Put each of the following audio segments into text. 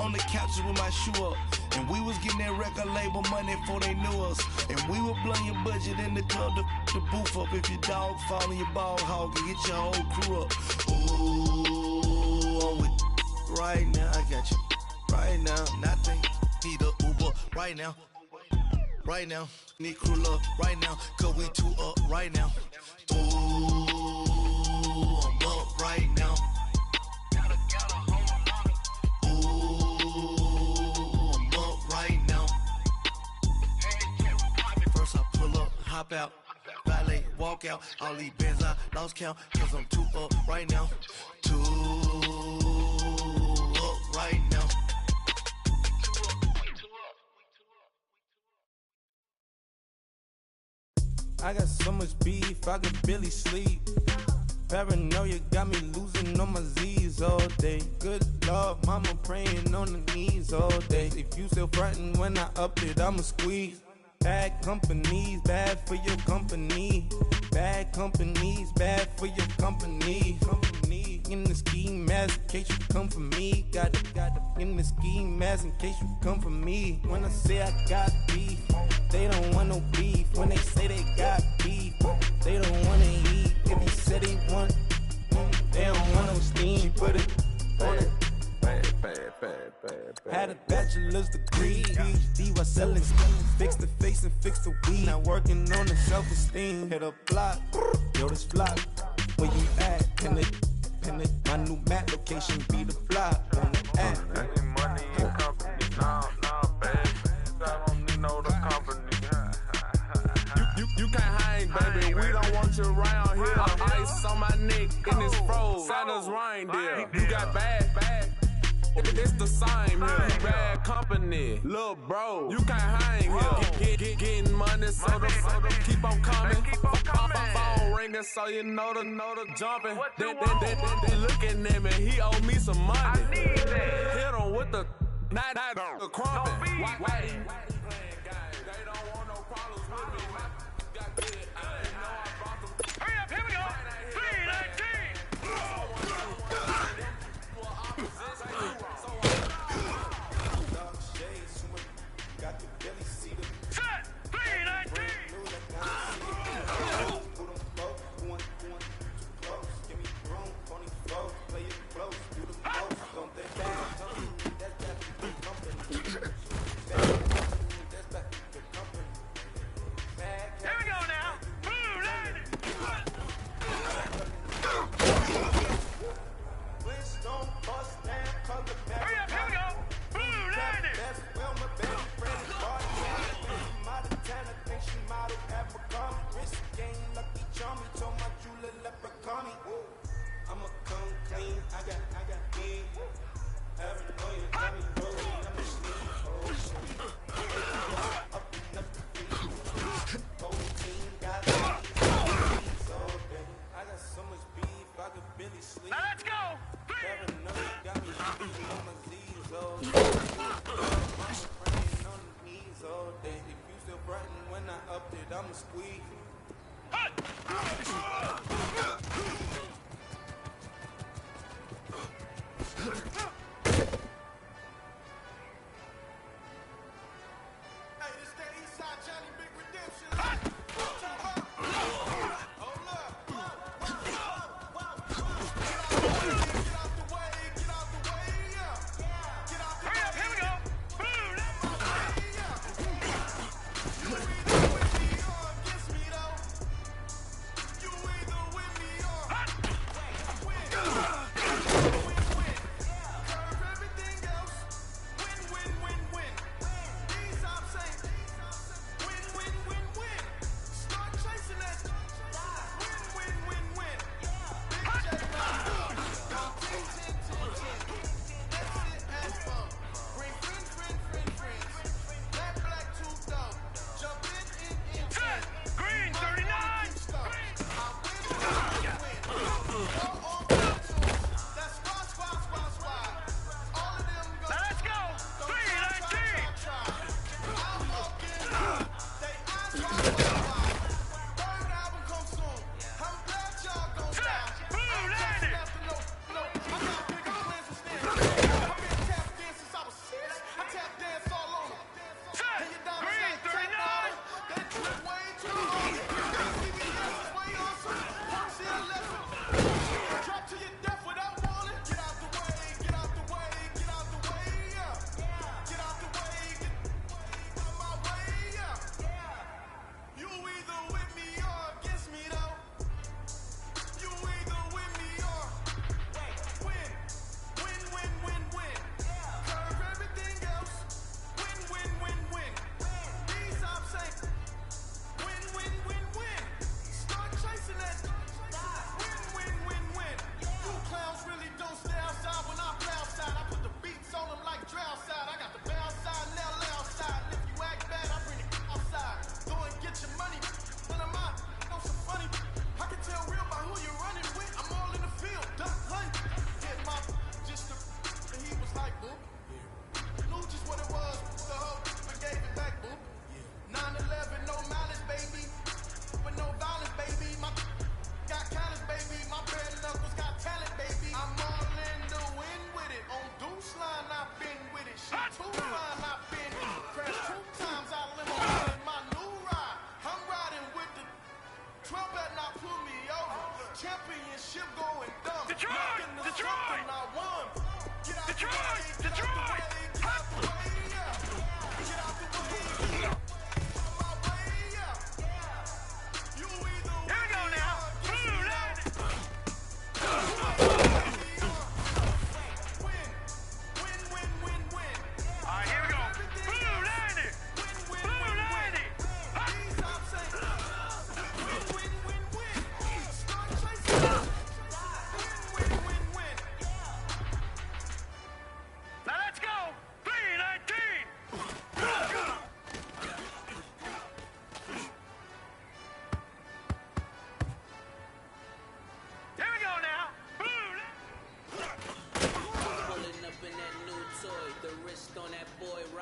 on the couches with my shoe up. And we was getting that record label money before they knew us. And we were blowing your budget in the club to the booth up. If your dog fall in your ball hog and get your whole crew up. Ooh, I'm with right now, I got you. Right now, nothing. Need a Uber right now. Right now, need crew love right now. Cause we two up right now. Ooh, I'm up right now. Hop out, valet, walk out. All these bands I lost count, cause I'm too up right now. Too up right now. I got so much beef, I could barely sleep. Paranoia got me losing on my Z's all day. Good Lord, mama praying on the knees all day. If you still frontin' when I up it, I'ma squeeze. Bad companies, bad for your company. Bad companies, bad for your company. Company in the ski mask in case you come for me. Got it in the ski mask in case you come for me. When I say I got beef, they don't want no beef. When they say they got beef, they don't wanna eat. If he said he want, they don't want no steam. She put it on it. Had a bachelor's degree, PhD while selling schemes. Fix the face and fix the weed. Now working on the self-esteem. Hit a block, yo this flock. Where you at? Pin it. My new map location be the block. On the app. Any money in company, nah, baby. I don't need no the company. You can't hang, baby. We don't want you around here. Ice on my neck in this froze. Santa's reindeer. You got bad. It's the same here. You bad company, little bro. You can't hang here. Getting money, so the keep on coming. Phone ringing, so you know the jumping. They looking at me. He owe me some money. I need that. Hit him with the the crumping. Why they playing games? They don't want no problems with me. Got good. I ain't know I brought them. Hurry up, here we go. 319. Let's go! I'ma squeeze.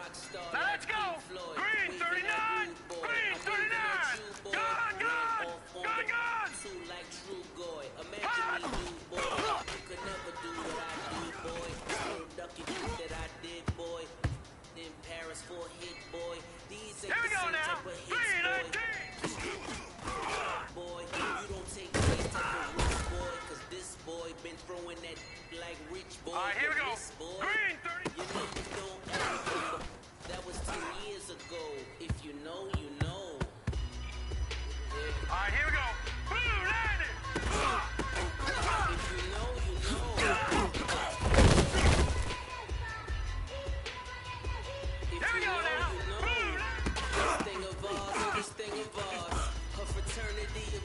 Now let's go! Green 39! Green 39! Gun, gun! Gun, gun! Like True Goy. Imagine me, you boy. You could never do what I do, boy. Still ducking shit that I did, boy. In Paris for a hit, boy. These ain't Here we the go same now! type of Green hits, 19! boy. You don't take these type of risks, boy. Cause this boy been throwing that like rich boy. Alright, here we go. This boy, Green 30! you know you don't ever remember. That was 10 years ago. If you know, you know. Alright, here we go. Blue 90! If you know, you know. Here we go now! Blue 90! This thing of ours, oh, this thing of ours. A fraternity of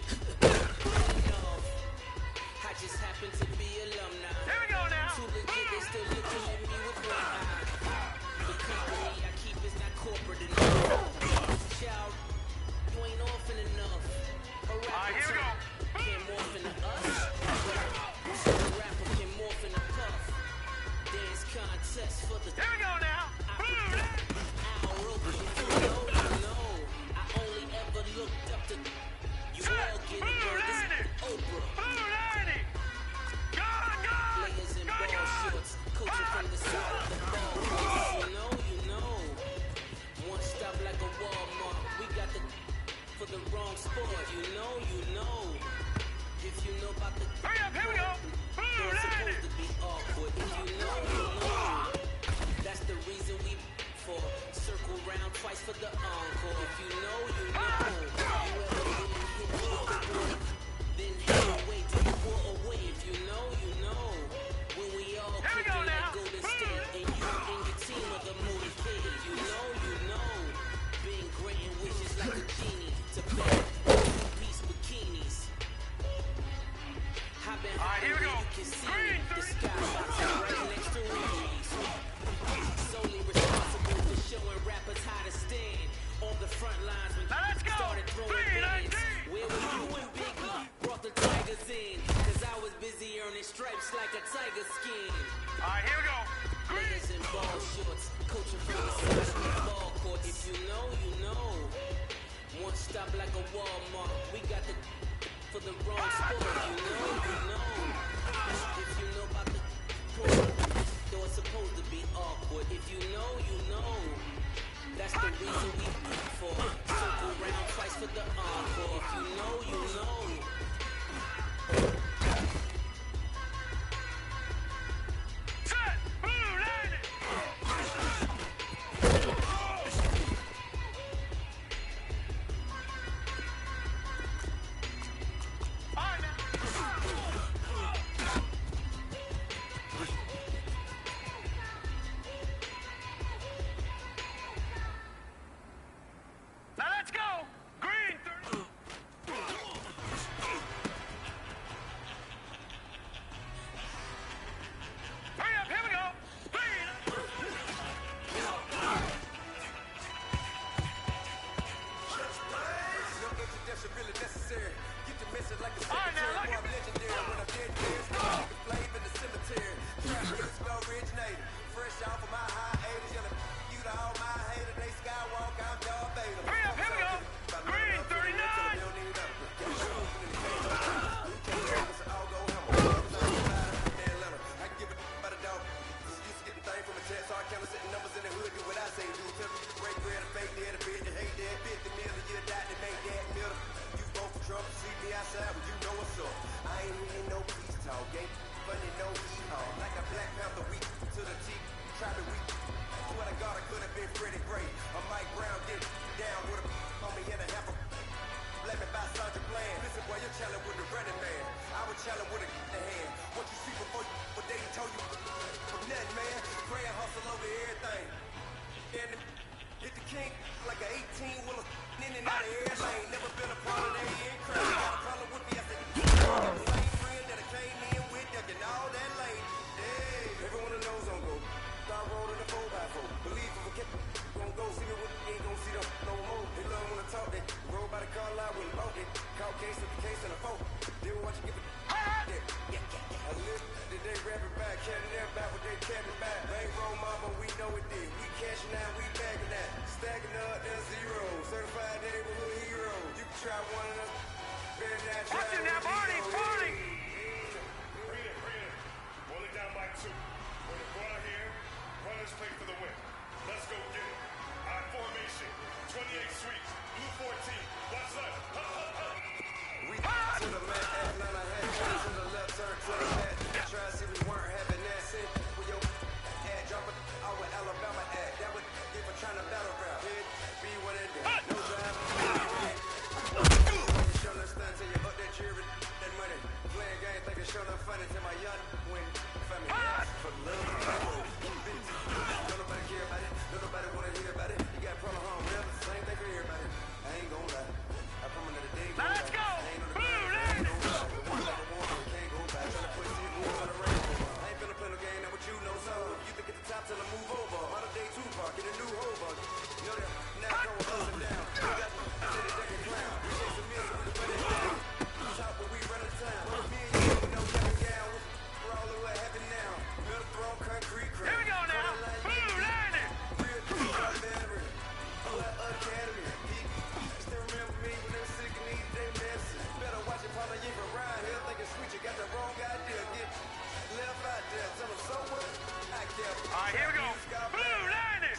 I just happen to be alumni. Here we go now! Too legit, they still looking at me with one eye. The company I keep is not corporate enough. Child, you ain't often enough. A rapper here we go. can't morph into us. A rapper can morph into puff. Dance contest for the Here we go now! Blue 90! Al Roker. If you know, you know. I only ever looked up to you all get it, bro. This is Oprah. Blue 90! Gun, gun! Players in Gun, ball gun! shorts, coaching from the side of the ball. You know, you know. One stop like a Walmart. We got the for the wrong sport. You know, you know. If you know about the Hurry up, here we go! Blue it's 90! supposed to be awkward. If you know, you know. That's the reason we for circle round twice for the encore. If you know, you know. You ever been hit with the boy? Then hit away till you pour away. If you know, you know. When we all Here we cooking go now. like Golden State and you and your team are the motivated. You know, you know. Being granting wishes like a genie to pay two-piece bikinis. I've been Alright, here we go. you can see Green the 30. skybox right next to Reeves. Solely responsible for showing rappers how to stand on the front lines when Now let's you go. started throwing Green bands. 19. Where were you when Biggie brought the Tigers in? Cause I was busy earning stripes like a tiger skin. Alright, here we go. Green! Players in ball shorts, coaching from the side of the ball court. If you know, you know. One stop like a Walmart. We got the for the wrong sport. You know, you know. If you know about the though it's supposed to be awkward. If you know, you know. That's the reason we for circle round twice for the encore. If you know, you know. Set! Blue 90! Alright now. Now let's go! Green 30! Hurry up, here we go! Green! Alright now, look at Hurry up, here we go! Green 39! Challenge with a hand. What you see before you, what they told you from nothing, man. Pray and hustle over everything. And hit the king like an 18 wheeler in and out of air lane. Never been a part of that end crazy. Got a problem with me, I said, the same friend that I came in with, ducking all that lane. Hey, everyone that knows on go. Start rolling the 4x4. Believe if we kept gon' go see me with ain't gon' see them no more. They love when I talk that. Roll by the car lot with a boat. Call case of the case and a phone. They will watch you give it. I live today rapping back, catting them back with they catting back. Bankroll mama, we know it did. We cashing out, we what you know, so you think at the top till I move over. 100-day Tupac, get a new hover. You know that now going up and down. We got the city deck and clown. We chase the meals, we run it down. Shop where we run a town. Me and you with no second gown. We're all over heaven now. Metal throne, concrete crown. Here we go now. Blue landing. Real Tupac veteran. Black Academy. Still remember me when they were sick and needed they medicine. Better watch it, Paula, you from around here thinking sweet. You got the wrong idea. Get left out there. Tell them so what? I care. All right, here we go. Blue landing.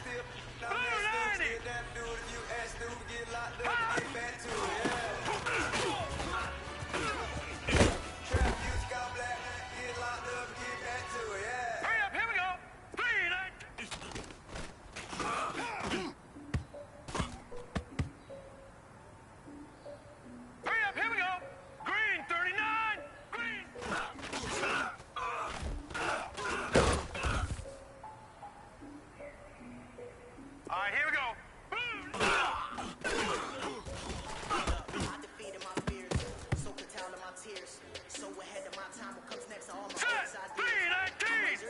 Blue landing. Get down to do it if you ask to get locked up and get back to it. Yeah. Trap, you sky black. Get locked up and get back to it. Yeah. Hurry up, here we go. Green light. Hurry up, here we go. Green 39. Green. All right, here we go. Blue. I defeated my fears, so fatal in my tears. So ahead of my time, what comes next are all my Set. ideas. 319.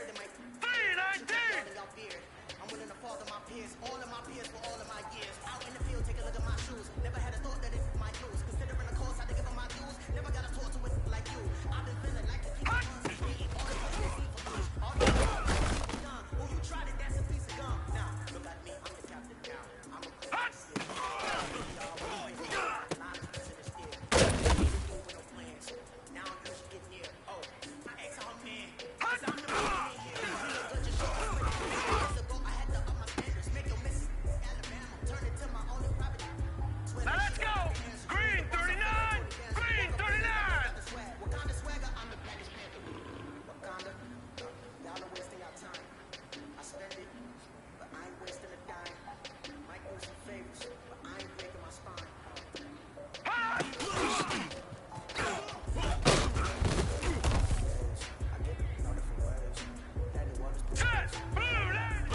319. I'm willing to fall to my peers, all of my peers for all of my years. Out in the field, take a look at my shoes. Never had a thought that it's my dues. Considering the cost, I had to give up my dues. Never got a talk to it like you. I've been feeling like the people all the all the done. Oh, you tried it, that's a piece of gum. Now, look at me, I'm the captain now. I'm a Hot. now I'm just getting near. Oh, my ex on me. Cause I'm the one in here. Just show me what it is. Years ago, I had to up my standards. Make no miss. Alabama, turn it to my only private. Now let's go. Green 39. Green 39. Wakanda swagger, I'm the Black Panther. Wakanda, y'all are wasting our time. I spend it, but I ain't wasting a dime. Might do some favors, but I ain't breaking my spine. Hot. Set. Blue landing.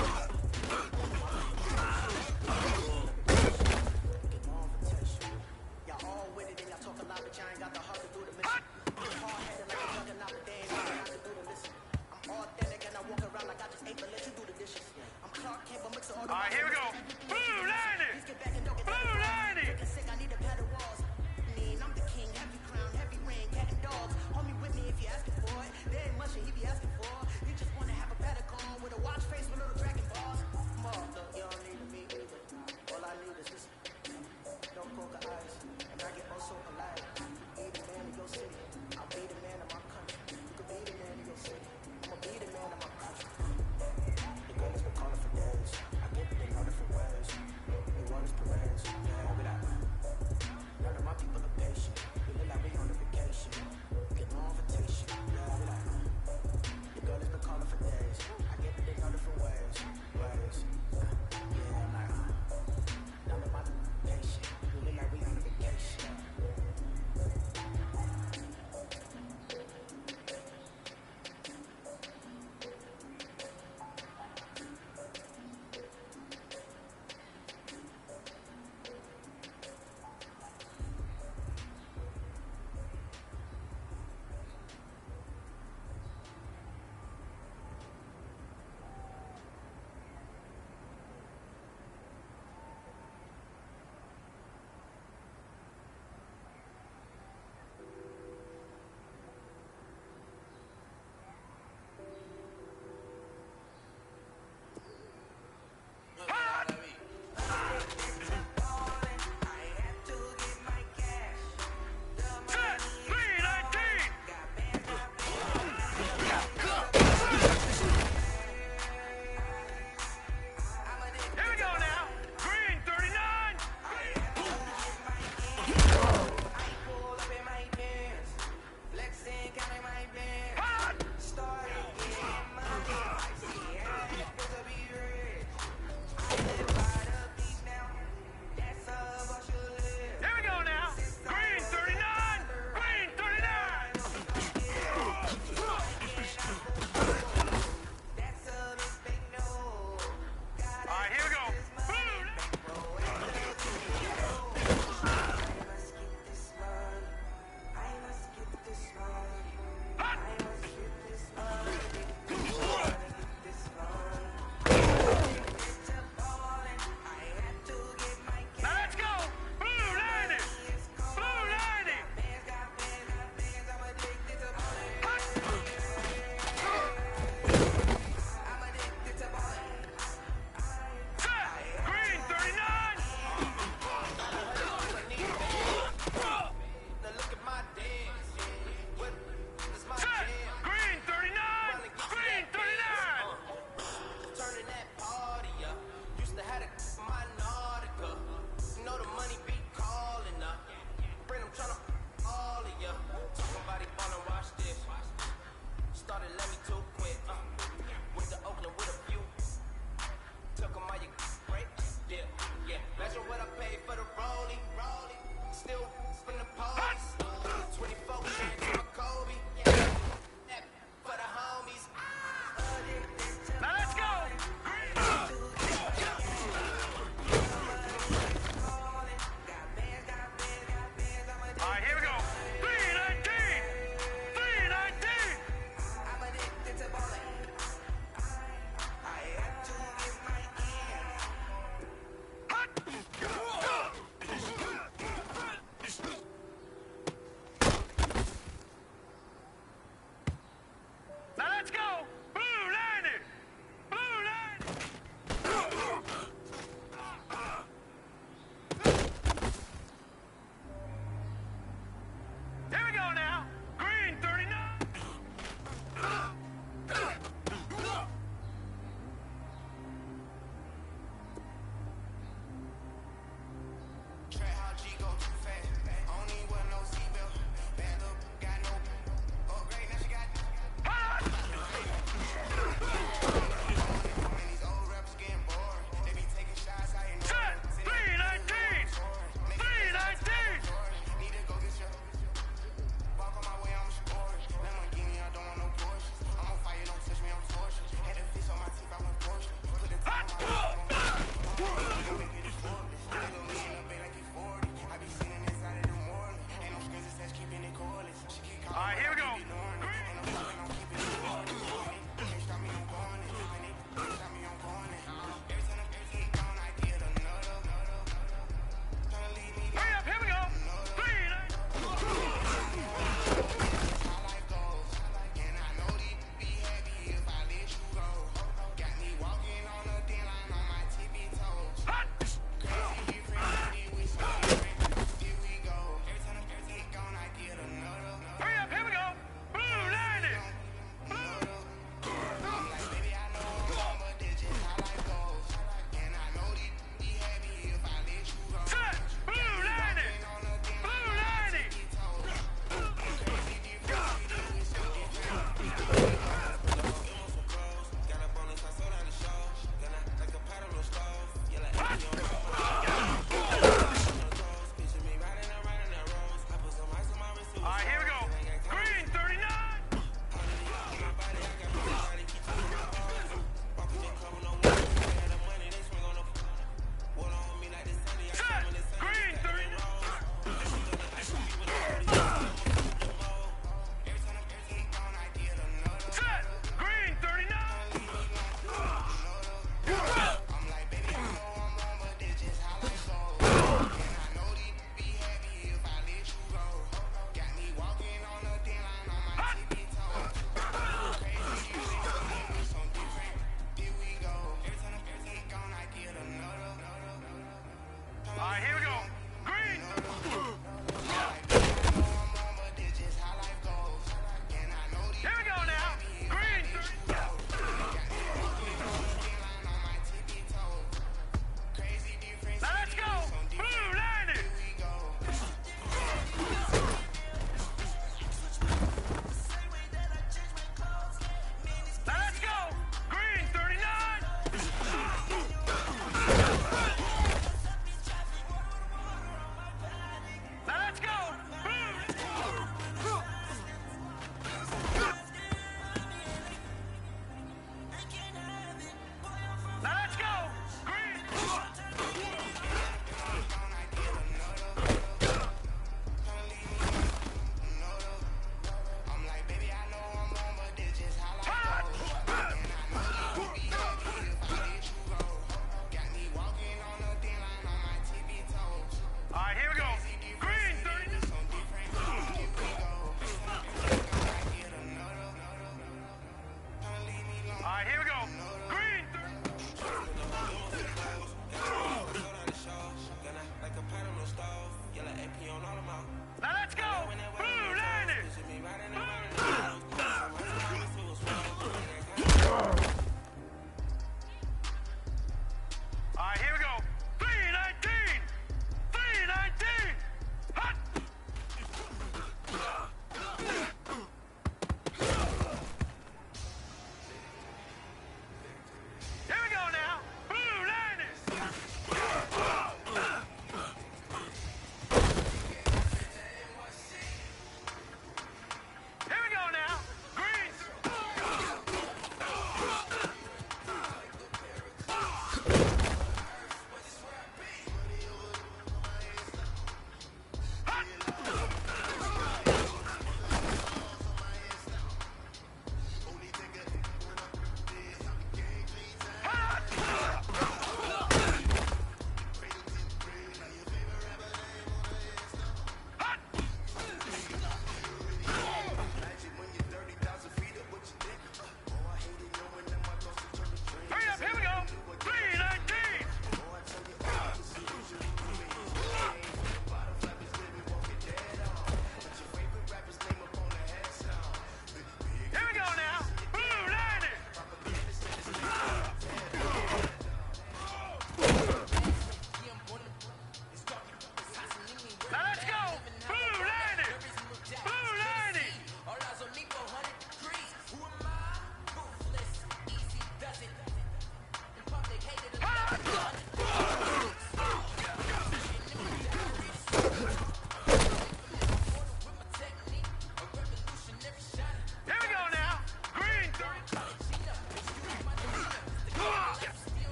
Y'all all with it and y'all talk a lot, but y'all ain't got the heart to do the mission. I'm hard-headed like a juggernaut, but they ain't got to do the listen. I'm authentic and I walk around like I just ate, but let you do the dishes. I'm Clark Kent, but mix all the All right, here we go. Blue landing. Please get back and don't get Blue landing. Looking sick, I need a paddle walls. Mean, I'm the king, heavy crown, heavy ring, cat and dogs. Hold me with me if you're asking for it. There ain't much that he be asking for. He just wanna have a better call with a watch face with little dragon balls. More, look, you don't need to meet me, but all I need is listen. Don't poker eyes, and I get also polite. Be the man of your city, I'll be the man of my country. You could be the man of your city, I'ma be the man of my country. The girl has been calling for days, I get it in all different ways.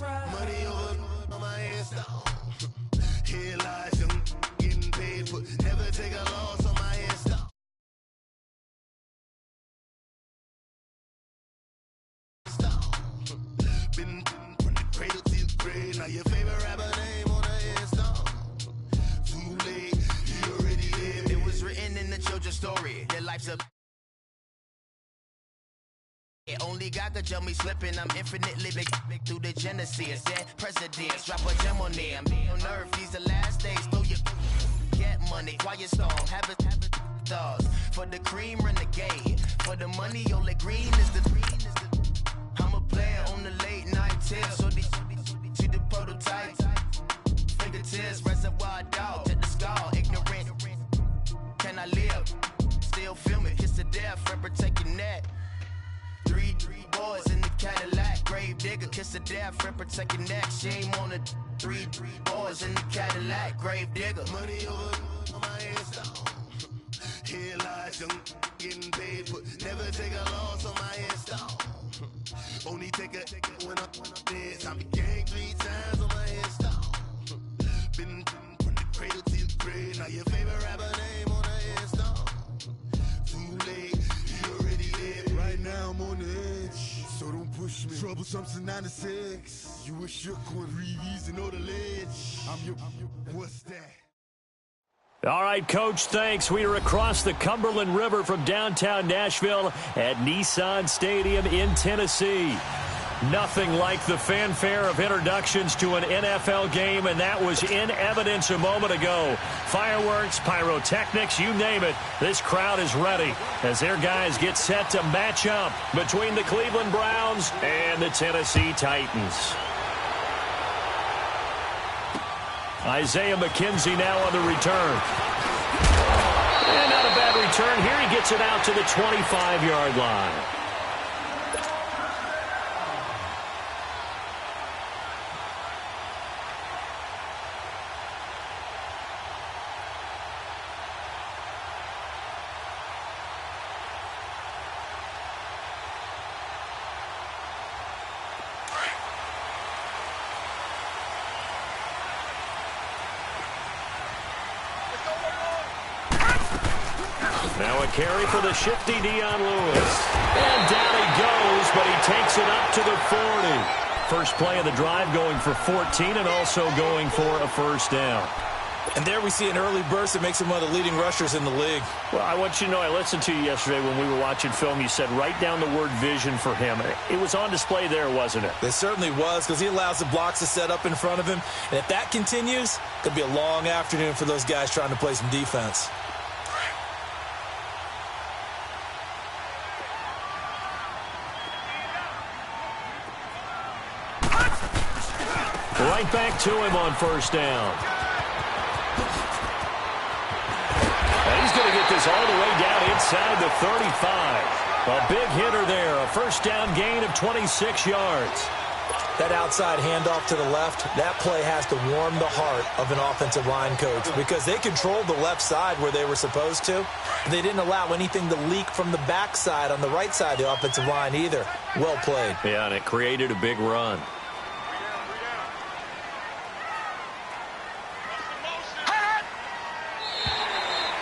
Money over on my install. Here lies young getting paid for. Never take a loss on my install. Been from the cradle to the grave. Now your favorite rapper name on the install. Too late, you already lived. It was written in the children's story. Your life's a. It only God could tell me slipping. I'm infinitely big through the Genesis. Dead presidents, drop a gem on them. On earth, these the last days. Throw your get money, quiet storm. Have it thoughts. For the cream, renegade. For the money, only green is the. I'm a player on the late night tip. So they see the prototype. Fingertips, reservoir dog. Check the skull, ignorant. Can I live? Still film it. Kiss to death, friend, protect your neck. Three boys in the Cadillac, grave digger, kiss the death, friend, protect your neck. Shame on the three boys in the Cadillac, grave digger. Money over on my install. Here lies young, getting paid for. Never take a loss on my install. Only take a when I'm dead. I be gang 3 times on my install. Been from the cradle to the grave. Now your favorite rapper name on the install. Too late, you already lived. Right now I'm on the edge, so don't push me. Troublesome since 96. You a shook one, Reeves and know the ledge. I'm your, what's that? All right, Coach, thanks. We are across the Cumberland River from downtown Nashville at Nissan Stadium in Tennessee. Nothing like the fanfare of introductions to an NFL game, and that was in evidence a moment ago. Fireworks, pyrotechnics, you name it. This crowd is ready as their guys get set to match up between the Cleveland Browns and the Tennessee Titans. Isaiah McKenzie now on the return. And not a bad return here. He gets it out to the 25-yard line. Now a carry for the shifty Dion Lewis. And down he goes, but he takes it up to the 40. First play of the drive going for 14 and also going for a first down. And there we see an early burst that makes him one of the leading rushers in the league. Well, I want you to know, I listened to you yesterday when we were watching film. You said write down the word vision for him. It was on display there, wasn't it? It certainly was, because he allows the blocks to set up in front of him. And if that continues, it could be a long afternoon for those guys trying to play some defense. Right back to him on first down. And he's going to get this all the way down inside the 35. A big hitter there. A first down gain of 26 yards. That outside handoff to the left, that play has to warm the heart of an offensive line coach because they controlled the left side where they were supposed to. They didn't allow anything to leak from the backside on the right side of the offensive line either. Well played. Yeah, and it created a big run.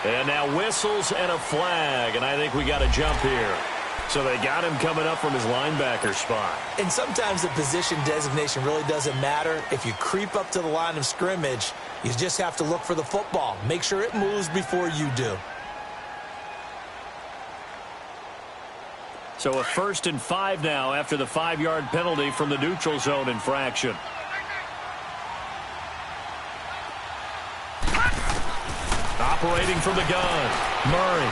And now whistles and a flag, and I think we got a jump here. So they got him coming up from his linebacker spot. And sometimes the position designation really doesn't matter. If you creep up to the line of scrimmage, you just have to look for the football. Make sure it moves before you do. So a 1st and 5 now after the 5-yard penalty from the neutral zone infraction. Operating from the gun, Murray.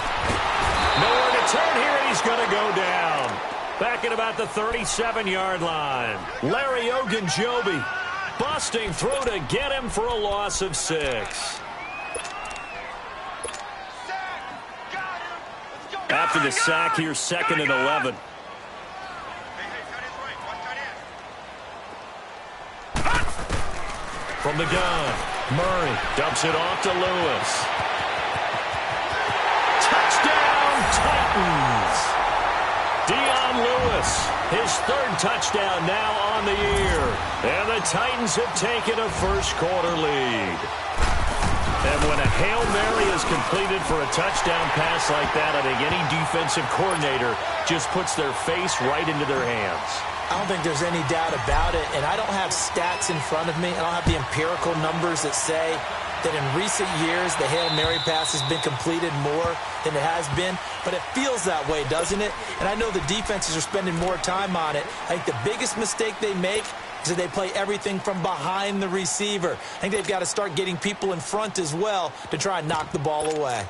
Nowhere to turn here, and he's going to go down. Back at about the 37-yard line. Larry Ogunjobi busting through to get him for a loss of 6. After the sack, here's 2nd and 11. From the gun, Murray dumps it off to Lewis. Touchdown, Titans! Dion Lewis, his 3rd touchdown now on the year. And the Titans have taken a first-quarter lead. And when a Hail Mary is completed for a touchdown pass like that, I think any defensive coordinator just puts their face right into their hands. I don't think there's any doubt about it, and I don't have stats in front of me. I don't have the empirical numbers that say that in recent years the Hail Mary pass has been completed more than it has been, but it feels that way, doesn't it? And I know the defenses are spending more time on it. I think the biggest mistake they make is that they play everything from behind the receiver. I think they've got to start getting people in front as well to try and knock the ball away.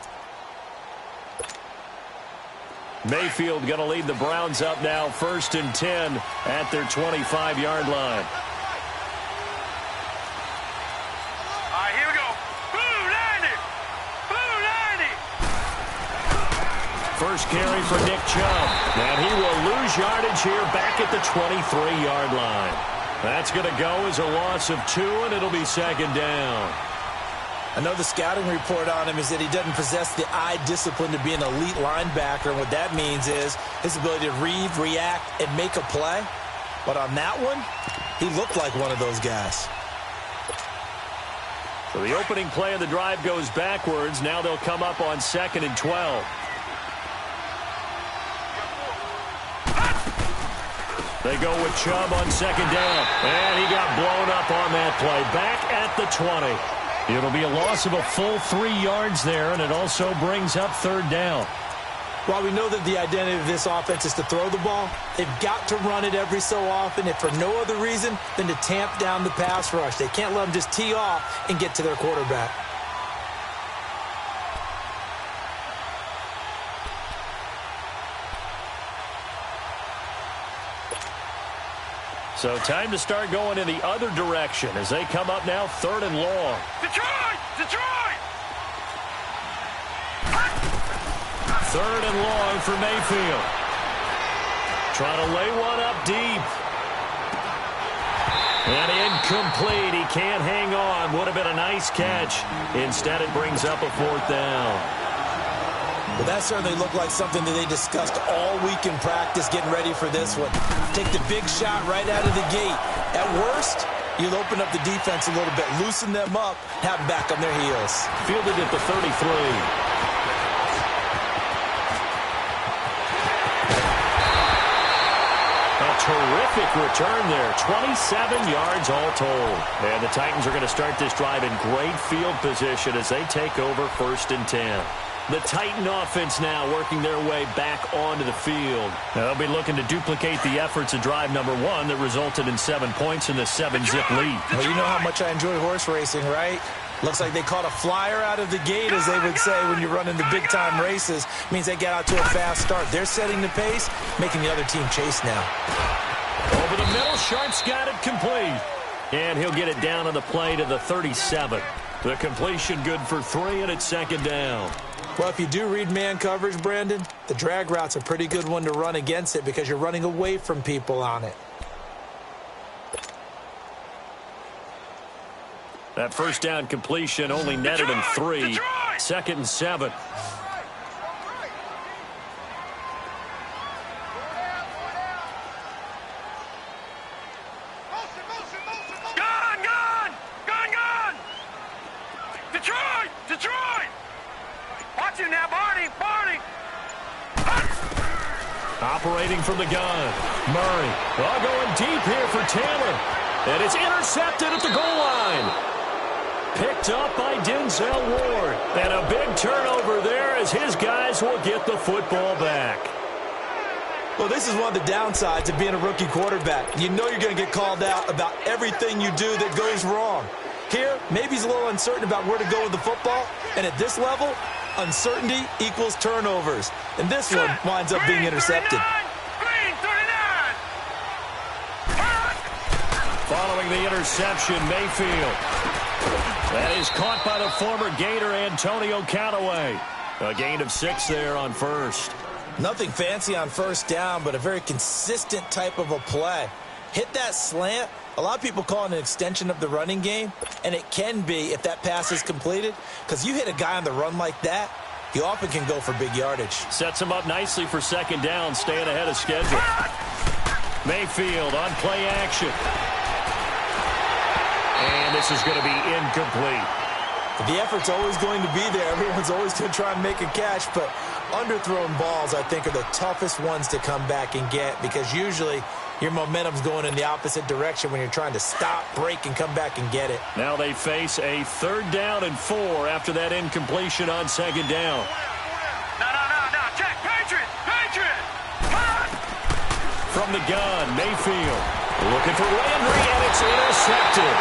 Mayfield going to lead the Browns up now, 1st and 10 at their 25-yard line. All right, here we go. Blue 90. First carry for Nick Chubb. And he will lose yardage here back at the 23-yard line. That's going to go as a loss of 2, and it'll be 2nd down. I know the scouting report on him is that he doesn't possess the eye discipline to be an elite linebacker. And what that means is his ability to read, react, and make a play. But on that one, he looked like one of those guys. So the opening play of the drive goes backwards. Now they'll come up on 2nd and 12. They go with Chubb on 2nd down. And he got blown up on that play. Back at the 20. It'll be a loss of a full 3 yards there, and it also brings up 3rd down. While we know that the identity of this offense is to throw the ball, they've got to run it every so often, if for no other reason than to tamp down the pass rush. They can't let them just tee off and get to their quarterback. So time to start going in the other direction as they come up now 3rd and long. Detroit! 3rd and long for Mayfield. Trying to lay one up deep. And incomplete. He can't hang on. Would have been a nice catch. Instead, it brings up a 4th down. Well, that certainly looked like something that they discussed all week in practice getting ready for this one. Take the big shot right out of the gate. At worst, you'll open up the defense a little bit, loosen them up, have them back on their heels. Fielded at the 33. A terrific return there. 27 yards all told. And the Titans are going to start this drive in great field position as they take over 1st and 10. The Titan offense now working their way back onto the field. They'll be looking to duplicate the efforts of drive number 1 that resulted in 7 points in the 7-zip lead. Well, you know how much I enjoy horse racing, right? Looks like they caught a flyer out of the gate, as they would say when you're running the big-time races. Means they get out to a fast start. They're setting the pace, making the other team chase now. Over the middle, Sharp's got it complete. And he'll get it down on the play to the 37. The completion good for 3, and it's 2nd down. Well, if you do read man coverage, Brandon, the drag route's a pretty good one to run against it because you're running away from people on it. That 1st down completion only netted him 3. 2nd and 7. Detroit! Watch him now, Barney! Operating from the gun. Murray. Going deep here for Taylor. And it's intercepted at the goal line. Picked up by Denzel Ward. And a big turnover there as his guys will get the football back. Well, this is one of the downsides of being a rookie quarterback. You know you're going to get called out about everything you do that goes wrong. Here, maybe he's a little uncertain about where to go with the football. And at this level, uncertainty equals turnovers. And this one winds up being intercepted. Following the interception, Mayfield. That is caught by the former Gator Antonio Callaway. A gain of 6 there on 1st. Nothing fancy on 1st down, but a very consistent type of a play. Hit that slant. A lot of people call it an extension of the running game, and it can be if that pass is completed, because you hit a guy on the run like that, he often can go for big yardage. Sets him up nicely for 2nd down, staying ahead of schedule. Mayfield on play action. And this is going to be incomplete. The effort's always going to be there. Everyone's always going to try and make a catch, but underthrown balls, I think, are the toughest ones to come back and get because usually your momentum's going in the opposite direction when you're trying to stop, break, and come back and get it. Now they face a 3rd down and 4 after that incompletion on 2nd down. No, check, Patriot! From the gun, Mayfield looking for Landry, and it's intercepted.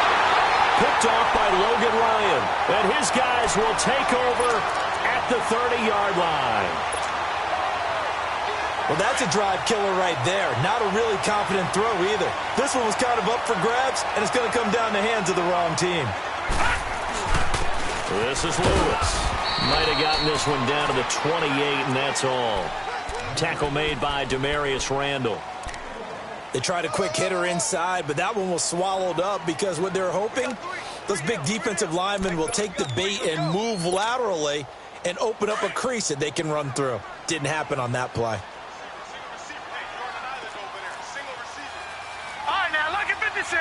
Picked off by Logan Ryan, and his guys will take over at the 30-yard line. Well, that's a drive killer right there. Not a really confident throw either. This one was kind of up for grabs, and it's going to come down the hands of the wrong team. This is Lewis. Might have gotten this one down to the 28, and that's all. Tackle made by Demarius Randall. They tried a quick hitter inside, but that one was swallowed up because what they're hoping, those big defensive linemen will take the bait and move laterally and open up a crease that they can run through. Didn't happen on that play. All right, now, lucky 56.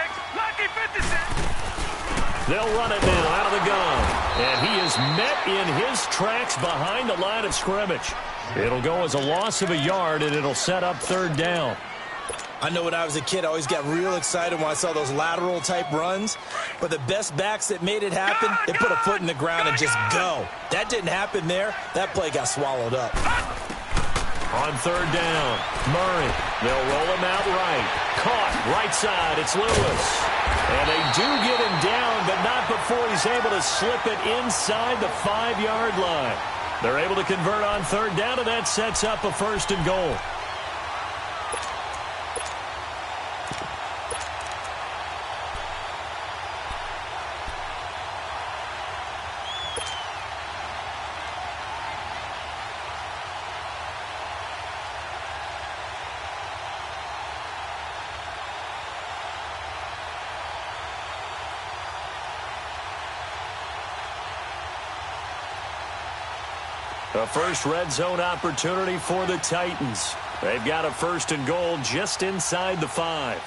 They'll run it now out of the gun. And he is met in his tracks behind the line of scrimmage. It'll go as a loss of a yard, and it'll set up 3rd down. I know when I was a kid, I always got real excited when I saw those lateral-type runs. But the best backs that made it happen, they put a foot in the ground and just go. That didn't happen there. That play got swallowed up. On 3rd down, Murray. They'll roll him out right. Caught right side. It's Lewis. And they do get him down, but not before he's able to slip it inside the 5-yard line. They're able to convert on 3rd down, and that sets up a 1st and goal. A first red zone opportunity for the Titans. They've got a 1st and goal just inside the 5.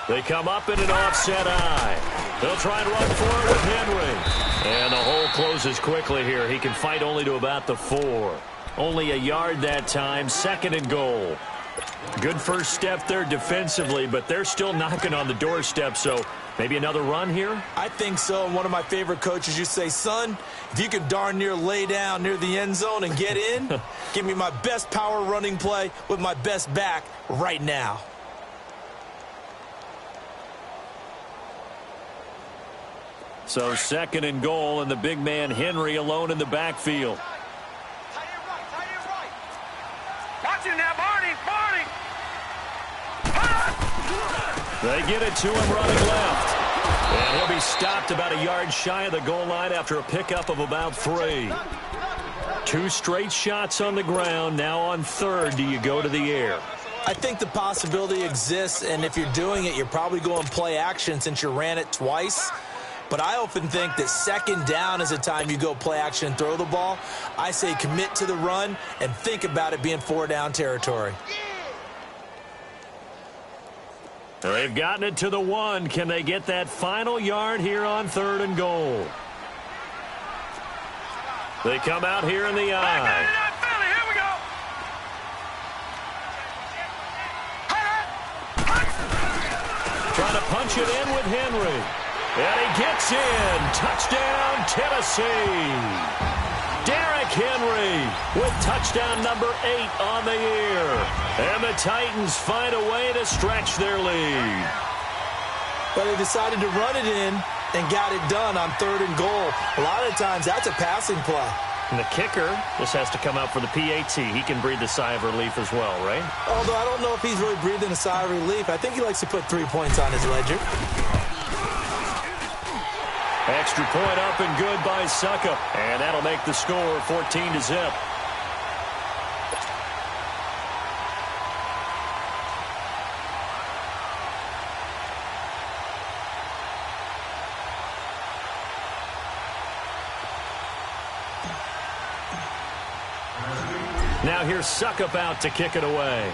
They come up in an offset eye. They'll try and run for it with Henry. And the hole closes quickly here. He can fight only to about the 4. Only a yard that time, 2nd and goal. Good first step there defensively, but they're still knocking on the doorstep, so maybe another run here? I think so. One of my favorite coaches used to say, son, if you can darn near lay down near the end zone and get in, give me my best power running play with my best back right now. So 2nd and goal, and the big man Henry alone in the backfield. Watch him now, Barney. They get it to him running left. And he'll be stopped about a yard shy of the goal line after a pickup of about 3. 2 straight shots on the ground. Now on 3rd, do you go to the air? I think the possibility exists, and if you're doing it, you're probably going play action since you ran it twice. But I often think that 2nd down is a time you go play action and throw the ball. I say commit to the run and think about it being 4-down territory. They've gotten it to the 1. Can they get that final yard here on 3rd and goal? They come out here in the eye. Here we go. Trying to punch it in with Henry. And he gets in. Touchdown, Tennessee. Derrick Henry with touchdown number 8 on the year. And the Titans find a way to stretch their lead. But they decided to run it in and got it done on 3rd and goal. A lot of times that's a passing play. And the kicker, this has to come out for the PAT. He can breathe a sigh of relief as well, right? Although I don't know if he's really breathing a sigh of relief. I think he likes to put 3 points on his ledger. Extra point up and good by Suckup. And that'll make the score 14-0. Now here's Suckup out to kick it away.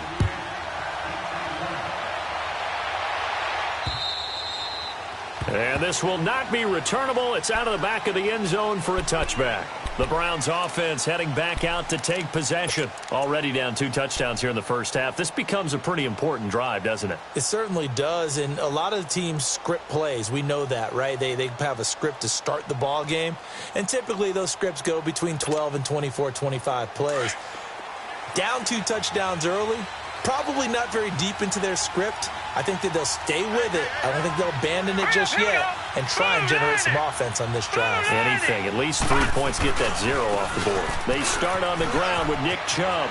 And this will not be returnable. It's out of the back of the end zone for a touchback. The Browns offense heading back out to take possession. Already down 2 touchdowns here in the first half. This becomes a pretty important drive, doesn't it? It certainly does, and a lot of the teams script plays. We know that, right? They have a script to start the ball game, and typically those scripts go between 12 and 24, 25 plays. Down 2 touchdowns early, probably not very deep into their script. I think that they'll stay with it. I don't think they'll abandon it just yet and try and generate some offense on this drive. Anything. At least 3 points, get that 0 off the board. They start on the ground with Nick Chubb.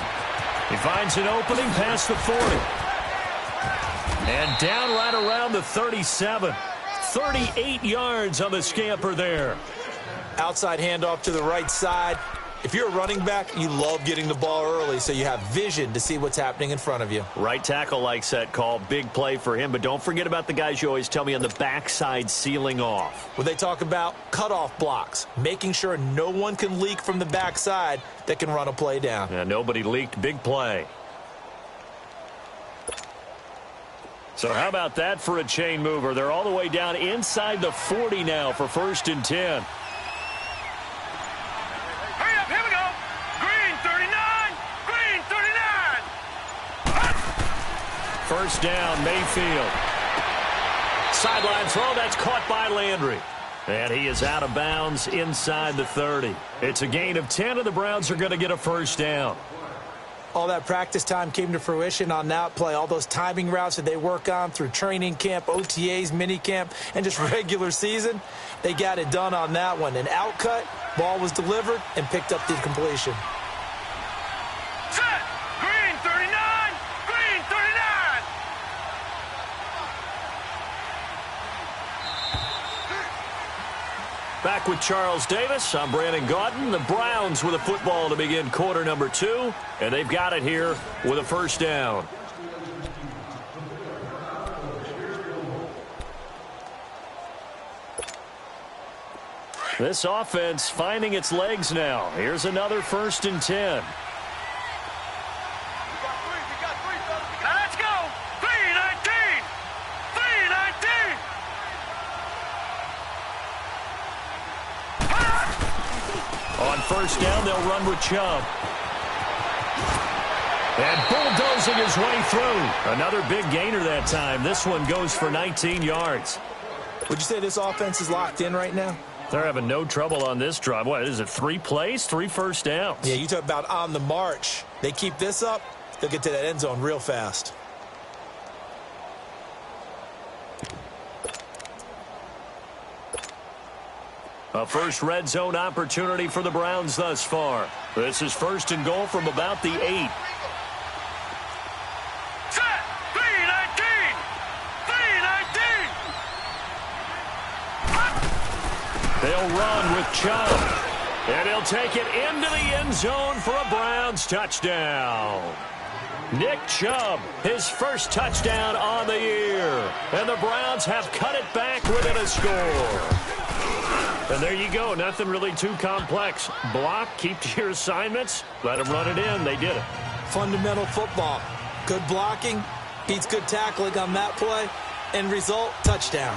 He finds an opening past the 40. And down right around the 37. 38 yards on the scamper there. Outside handoff to the right side. If you're a running back, you love getting the ball early so you have vision to see what's happening in front of you. Right tackle likes that call. Big play for him. But don't forget about the guys you always tell me on the backside sealing off. When they talk about cutoff blocks, making sure no one can leak from the backside that can run a play down. Yeah, nobody leaked. Big play. So how about that for a chain mover? They're all the way down inside the 40 now for 1st and 10. First down, Mayfield. Sideline throw, that's caught by Landry. And he is out of bounds inside the 30. It's a gain of 10, and the Browns are going to get a first down. All that practice time came to fruition on that play. All those timing routes that they work on through training camp, OTAs, minicamp, and just regular season, they got it done on that one. An outcut, ball was delivered, and picked up the completion. Set! Green 39! Green 39! Back with Charles Davis. I'm Brandon Gaudin. The Browns with a football to begin quarter number 2. And they've got it here with a first down. This offense finding its legs now. Here's another 1st and 10. Let's go! 319! 319! On first down, they'll run with Chubb. And bulldozing his way through. Another big gainer that time. This one goes for 19 yards. Would you say this offense is locked in right now? They're having no trouble on this drive. What is it, 3 plays, 3 first downs? Yeah, you talk about on the march. They keep this up, they'll get to that end zone real fast. A first red zone opportunity for the Browns thus far. This is 1st and goal from about the 8. Set! 319! 319! They'll run with Chubb. And he'll take it into the end zone for a Browns touchdown. Nick Chubb, his first touchdown on the year. And the Browns have cut it back within a score. And there you go. Nothing really too complex. Block, keep to your assignments, let them run it in. They did it. Fundamental football. Good blocking, beats good tackling on that play. End result, touchdown.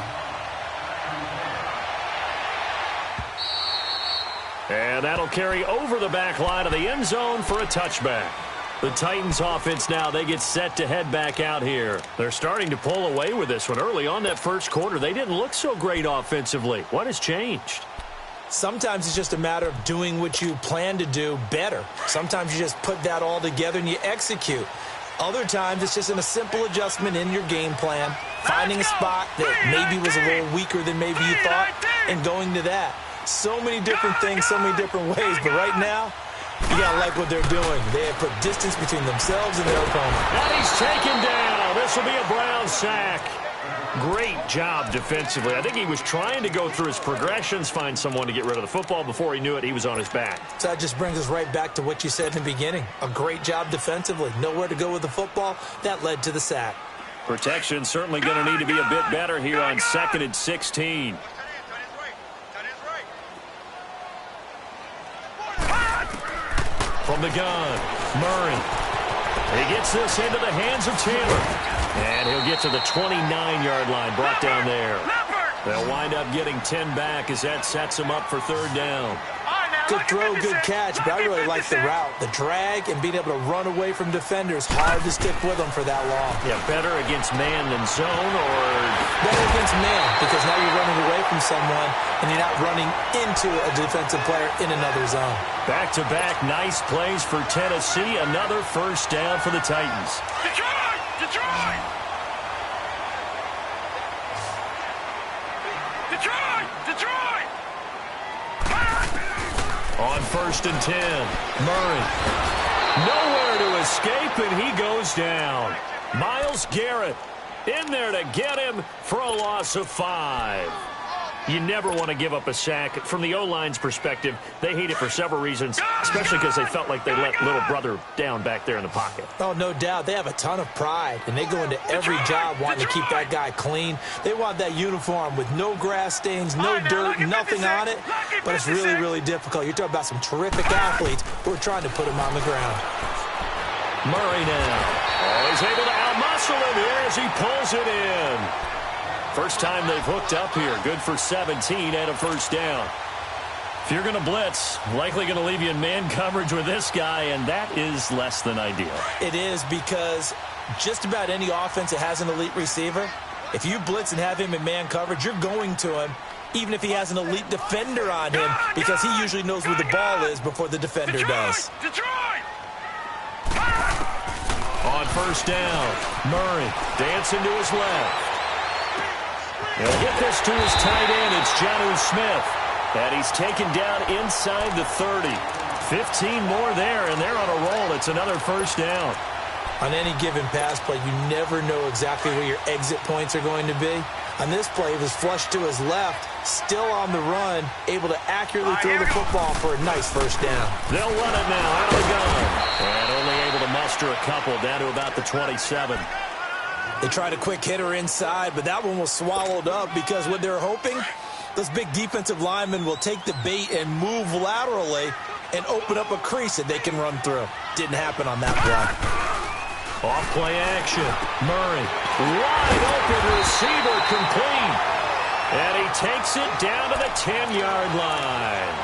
And that'll carry over the back line of the end zone for a touchback. The Titans offense now, they get set to head back out here. They're starting to pull away with this one. Early on that first quarter, they didn't look so great offensively. What has changed? Sometimes it's just a matter of doing what you plan to do better. Sometimes you just put that all together and you execute. Other times it's just in a simple adjustment in your game plan, finding a spot that maybe was a little weaker than maybe you thought, and going to that. So many different things, so many different ways, but right now, you got to like what they're doing. They have put distance between themselves and their opponent. And he's taken down. This will be a Brown sack. Great job defensively. I think he was trying to go through his progressions, find someone to get rid of the football. Before he knew it, he was on his back. So that just brings us right back to what you said in the beginning. A great job defensively. Nowhere to go with the football. That led to the sack. Protection certainly going to need to be a bit better here on 2nd and 16. From the gun, Murray. He gets this into the hands of Taylor. And he'll get to the 29-yard line, brought down there. They'll wind up getting 10 back as that sets them up for third down. Good throw, good catch, but I really like the route. The drag and being able to run away from defenders. Hard to stick with them for that long. Yeah, better against man than zone, or better against man, because now you're running away from someone and you're not running into a defensive player in another zone. Back-to-back nice plays for Tennessee. Another first down for the Titans. Detroit! Detroit! Detroit! Detroit! On 1st and 10, Murray. Nowhere to escape, and he goes down. Myles Garrett in there to get him for a loss of 5. You never want to give up a sack. From the O-line's perspective, they hate it for several reasons, especially because they felt like they let little brother down back there in the pocket. Oh, no doubt. They have a ton of pride, and they go into every job wanting to keep that guy clean. They want that uniform with no grass stains, no dirt, nothing on it, but it's really, really difficult. You're talking about some terrific athletes who are trying to put him on the ground. Murray now. Oh, he's able to outmuscle him here as he pulls it in. First time they've hooked up here. Good for 17 and a first down. If you're going to blitz, likely going to leave you in man coverage with this guy, and that is less than ideal. It is, because just about any offense that has an elite receiver, if you blitz and have him in man coverage, you're going to him, even if he has an elite defender on him, because he usually knows where the ball is before the defender does. Detroit! On first down, Murray dancing to his left. He'll get this to his tight end. It's Jonnu Smith. And he's taken down inside the 30. 15 more there, and they're on a roll. It's another first down. On any given pass play, you never know exactly where your exit points are going to be. On this play, he was flushed to his left, still on the run, able to accurately throw the football for a nice first down. They'll run it now out of the gun. And only able to muster a couple down to about the 27. They tried a quick hitter inside, but that one was swallowed up because what they're hoping, those big defensive linemen will take the bait and move laterally and open up a crease that they can run through. Didn't happen on that play. Off play action. Murray, wide open receiver, complete. And he takes it down to the 10-yard line.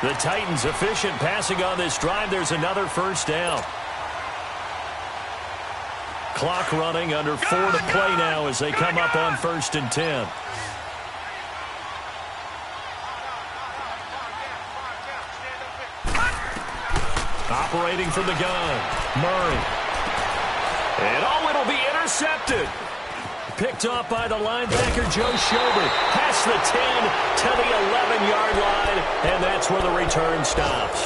The Titans efficient passing on this drive. There's another first down. Clock running, under 4 to play now as they come up on 1st and 10. Operating from the gun, Murray. And it'll be intercepted. Picked off by the linebacker, Joe Schobert. Past the 10 to the 11-yard line, and that's where the return stops.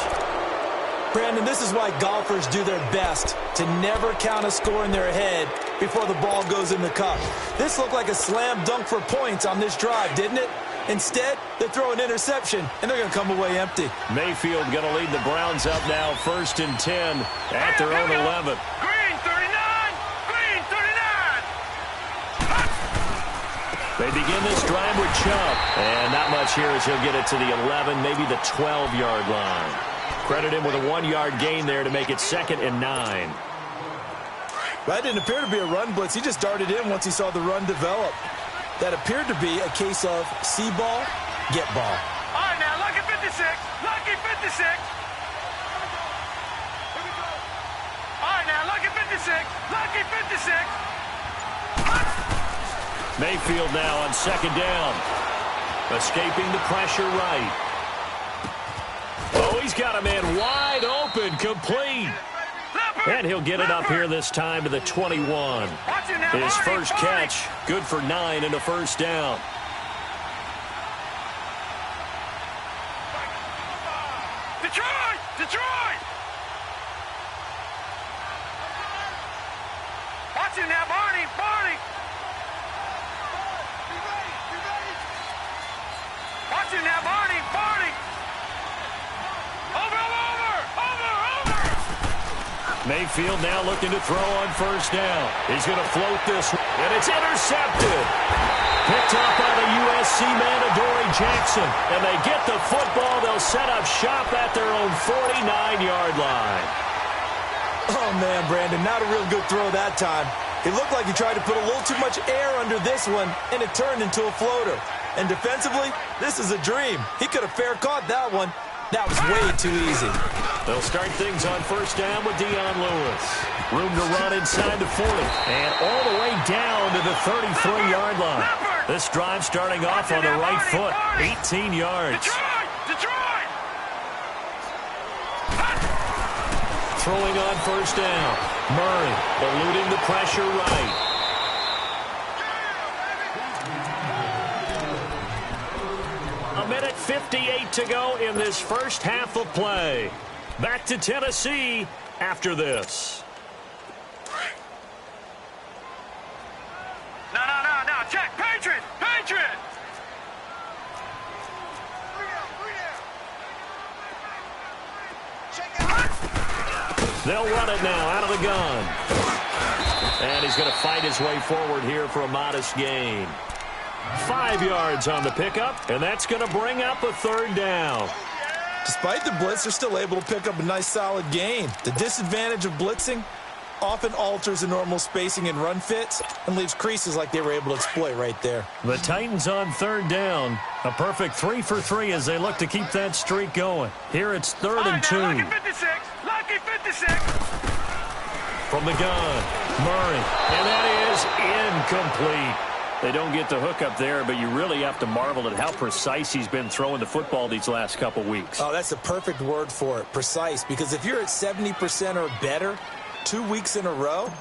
Brandon, this is why golfers do their best to never count a score in their head before the ball goes in the cup. This looked like a slam dunk for points on this drive, didn't it? Instead, they throw an interception, and they're going to come away empty. Mayfield going to lead the Browns up now, 1st and 10 at their own 11. Green 39! Green 39! They begin this drive with Chubb. And not much here as he'll get it to the 11, maybe the 12-yard line. Credit him with a 1-yard gain there to make it 2nd and 9. That didn't appear to be a run blitz. He just darted in once he saw the run develop. That appeared to be a case of see ball, get ball. All right, now, lucky 56. Lucky 56. All right, now, lucky 56. Lucky 56. Mayfield now on 2nd down. Escaping the pressure right. Oh, he's got a man wide open, complete. And he'll get it up here this time to the 21. His first catch, good for 9 and a first down. Detroit! Detroit! Watch it now, Barney! Barney! Watch it now, Barney! Barney! Over! Mayfield now looking to throw on 1st down. He's going to float this, and it's intercepted. Picked up by the USC man, Adoree Jackson. And they get the football. They'll set up shop at their own 49-yard line. Oh, man, Brandon, not a real good throw that time. It looked like he tried to put a little too much air under this one, and it turned into a floater. And defensively, this is a dream. He could have fair caught that one. That was way too easy. They'll start things on first down with Dion Lewis. Room to run inside the 40. And all the way down to the 33-yard line. This drive starting off on the right foot. 18 yards. Detroit! Throwing on first down. Murray eluding the pressure right. A minute 58 to go in this first half of play. Back to Tennessee after this. No. Check. Patriot. They'll run it now out of the gun. And he's going to fight his way forward here for a modest gain. 5 yards on the pickup, and that's going to bring up a third down. Despite the blitz, they're still able to pick up a nice solid gain. The disadvantage of blitzing often alters the normal spacing and run fits and leaves creases like they were able to exploit right there. The Titans on third down. A perfect 3 for 3 as they look to keep that streak going. Here it's 3rd and 2. Lucky 56. From the gun, Murray, and that is incomplete. They don't get the hook up there, but you really have to marvel at how precise he's been throwing the football these last couple weeks. Oh, that's the perfect word for it, precise, because if you're at 70% or better 2 weeks in a row,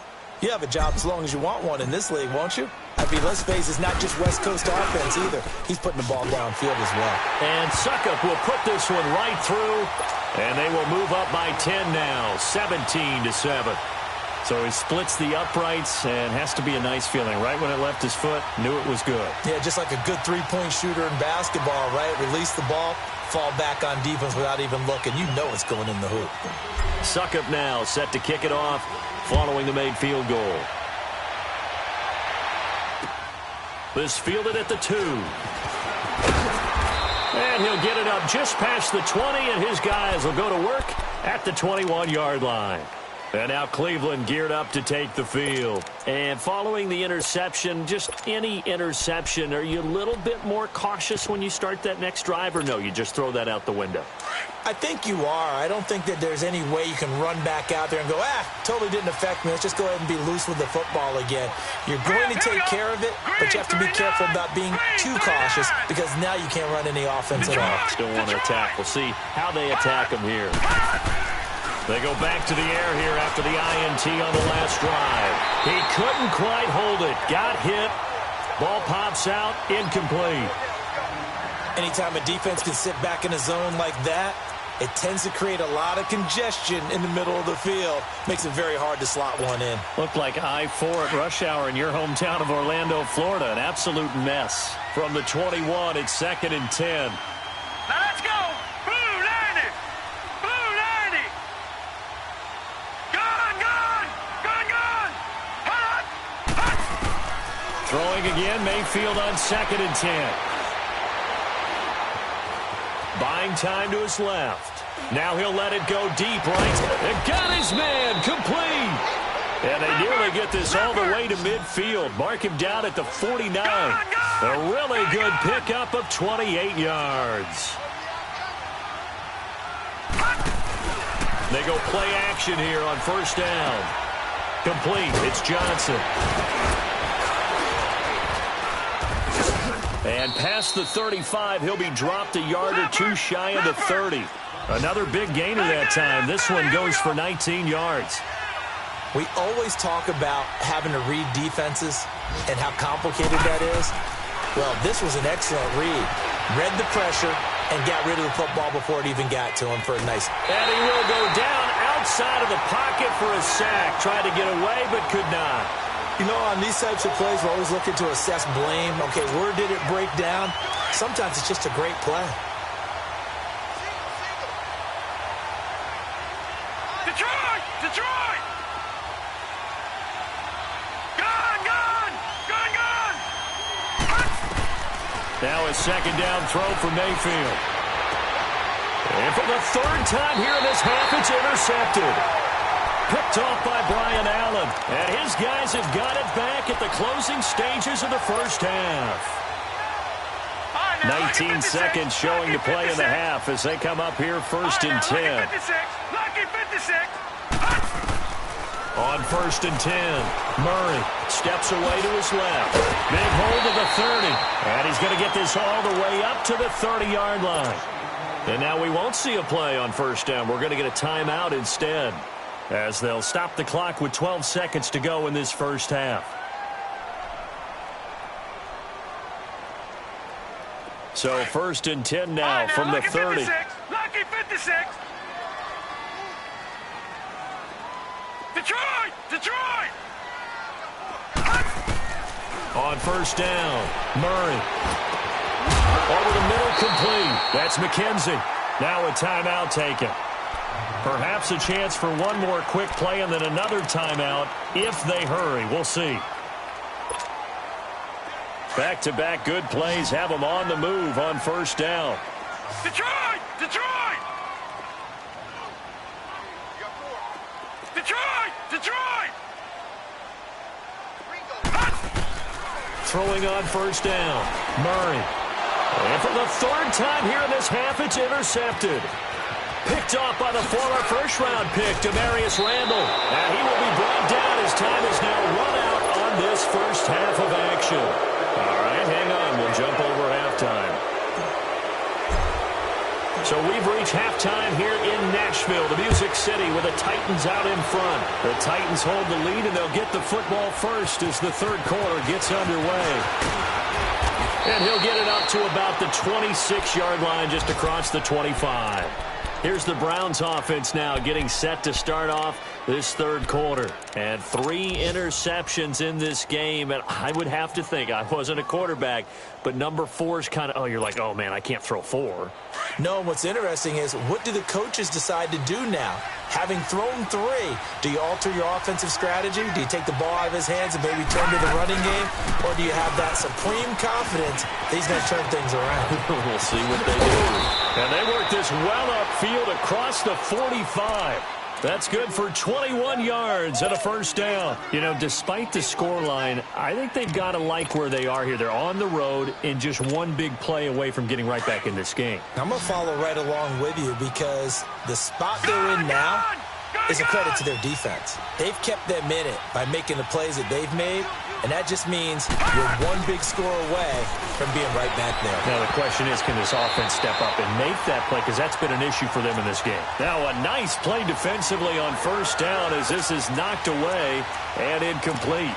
you have a job as long as you want one in this league, won't you? I mean, let's face it, it's not just West Coast offense either. He's putting the ball downfield as well. And Suckup will put this one right through, and they will move up by 10 now, 17-7. So he splits the uprights, and has to be a nice feeling. Right when it left his foot, knew it was good. Yeah, just like a good three-point shooter in basketball, right? Release the ball, fall back on defense without even looking. You know it's going in the hoop. Suckup now set to kick it off following the made field goal. This fielded at the 2. And he'll get it up just past the 20, and his guys will go to work at the 21-yard line. And now Cleveland geared up to take the field. And following the interception, just any interception, are you a little bit more cautious when you start that next drive, or no, you just throw that out the window? I think you are. I don't think that there's any way you can run back out there and go, totally didn't affect me. Let's just go ahead and be loose with the football again. You're going to take care of it, but you have to be careful about being too cautious because now you can't run any offense at all. Still want to attack. We'll see how they attack him here. They go back to the air here after the INT on the last drive. He couldn't quite hold it. Got hit. Ball pops out. Incomplete. Anytime a defense can sit back in a zone like that, it tends to create a lot of congestion in the middle of the field. Makes it very hard to slot one in. Looked like I-4 at rush hour in your hometown of Orlando, Florida. An absolute mess. From the 21, it's 2nd and 10. Now let's go. Blue 90. Blue 90. Gun. Hut. Throwing again, Mayfield on 2nd and 10. Buying time to his left. Now he'll let it go deep right. And got his man complete. And they nearly get this all the way to midfield. Mark him down at the 49. A really good pickup of 28 yards. They go play action here on first down. Complete. It's Johnson. And past the 35, he'll be dropped a yard or two shy of the 30. Another big gainer that time. This one goes for 19 yards. We always talk about having to read defenses and how complicated that is. Well, this was an excellent read. Read the pressure and got rid of the football before it even got to him for a nice. And he will go down outside of the pocket for a sack. Tried to get away, but could not. You know, on these types of plays, we're always looking to assess blame. Okay, where did it break down? Sometimes it's just a great play. Detroit! Gun! Now a second down throw for Mayfield. And for the 3rd time here in this half, it's intercepted. Picked off by Brian Allen. And his guys have got it back at the closing stages of the first half. 19 seconds showing to play in the half as they come up here first and 10. Lucky 56. On first and 10, Murray steps away to his left. Big hold of the 30. And he's going to get this all the way up to the 30-yard line. And now we won't see a play on first down. We're going to get a timeout instead, as they'll stop the clock with 12 seconds to go in this first half. So first and 10 now from the 30. Lucky 56. Detroit! On first down, Murray. Over the middle, complete. That's McKenzie. Now a timeout taken. Perhaps a chance for one more quick play and then another timeout if they hurry. We'll see. Back-to-back good plays have them on the move on first down. Detroit! Throwing on first down, Murray. And for the third time here in this half, it's intercepted. Picked off by the former first-round pick, Demarius Randall. And he will be brought down as time is now run out on this first half of action. All right, hang on. We'll jump over halftime. So we've reached halftime here in Nashville, the Music City, with the Titans out in front. The Titans hold the lead, and they'll get the football first as the third quarter gets underway. And he'll get it up to about the 26-yard line, just across the 25. Here's the Browns offense now getting set to start off this third quarter. And 3 interceptions in this game. And I would have to think, I wasn't a quarterback, but number 4 is kind of, oh, you're like, oh, man, I can't throw 4. No, what's interesting is what do the coaches decide to do now? Having thrown 3, do you alter your offensive strategy? Do you take the ball out of his hands and maybe turn to the running game? Or do you have that supreme confidence that he's going to turn things around? We'll see what they do. And they work this well upfield across the 45. That's good for 21 yards and a first down. You know, despite the scoreline, I think they've got to like where they are here. They're on the road and just one big play away from getting right back in this game. I'm going to follow right along with you because the spot they're in now is a credit to their defense. They've kept them in it by making the plays that they've made, and that just means you're one big score away from being right back there. Now the question is, can this offense step up and make that play? Because that's been an issue for them in this game. Now a nice play defensively on first down as this is knocked away and incomplete.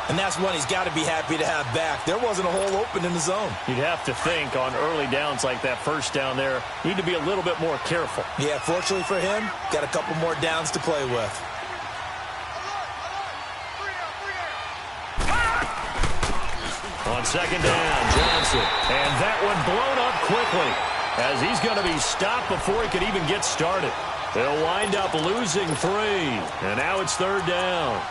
And that's one he's got to be happy to have back. There wasn't a hole open in the zone. You'd have to think on early downs like that first down there, need to be a little bit more careful. Yeah, fortunately for him, got a couple more downs to play with. On second down, Johnson. And that one blown up quickly as he's going to be stopped before he could even get started. They'll wind up losing 3. And now it's third down.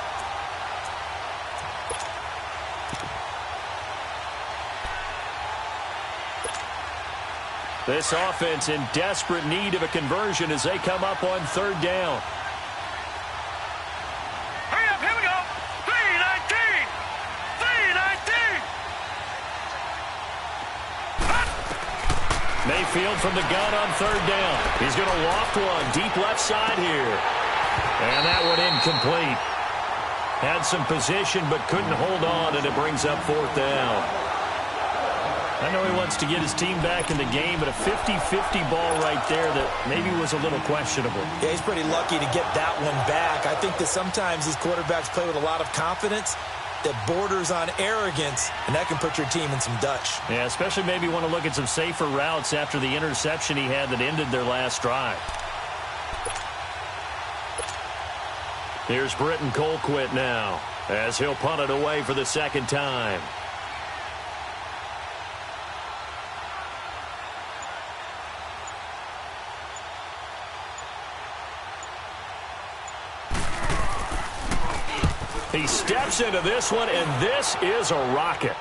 This offense in desperate need of a conversion as they come up on third down. Hurry up, here we go. 3-19. 3-19. Mayfield from the gun on third down. He's going to loft one deep left side here. And that one incomplete. Had some position but couldn't hold on, and it brings up fourth down. I know he wants to get his team back in the game, but a 50-50 ball right there that maybe was a little questionable. Yeah, he's pretty lucky to get that one back. I think that sometimes these quarterbacks play with a lot of confidence that borders on arrogance, and that can put your team in some Dutch. Yeah, especially maybe want to look at some safer routes after the interception he had that ended their last drive. Here's Britton Colquitt now as he'll punt it away for the second time. He steps into this one, and this is a rocket.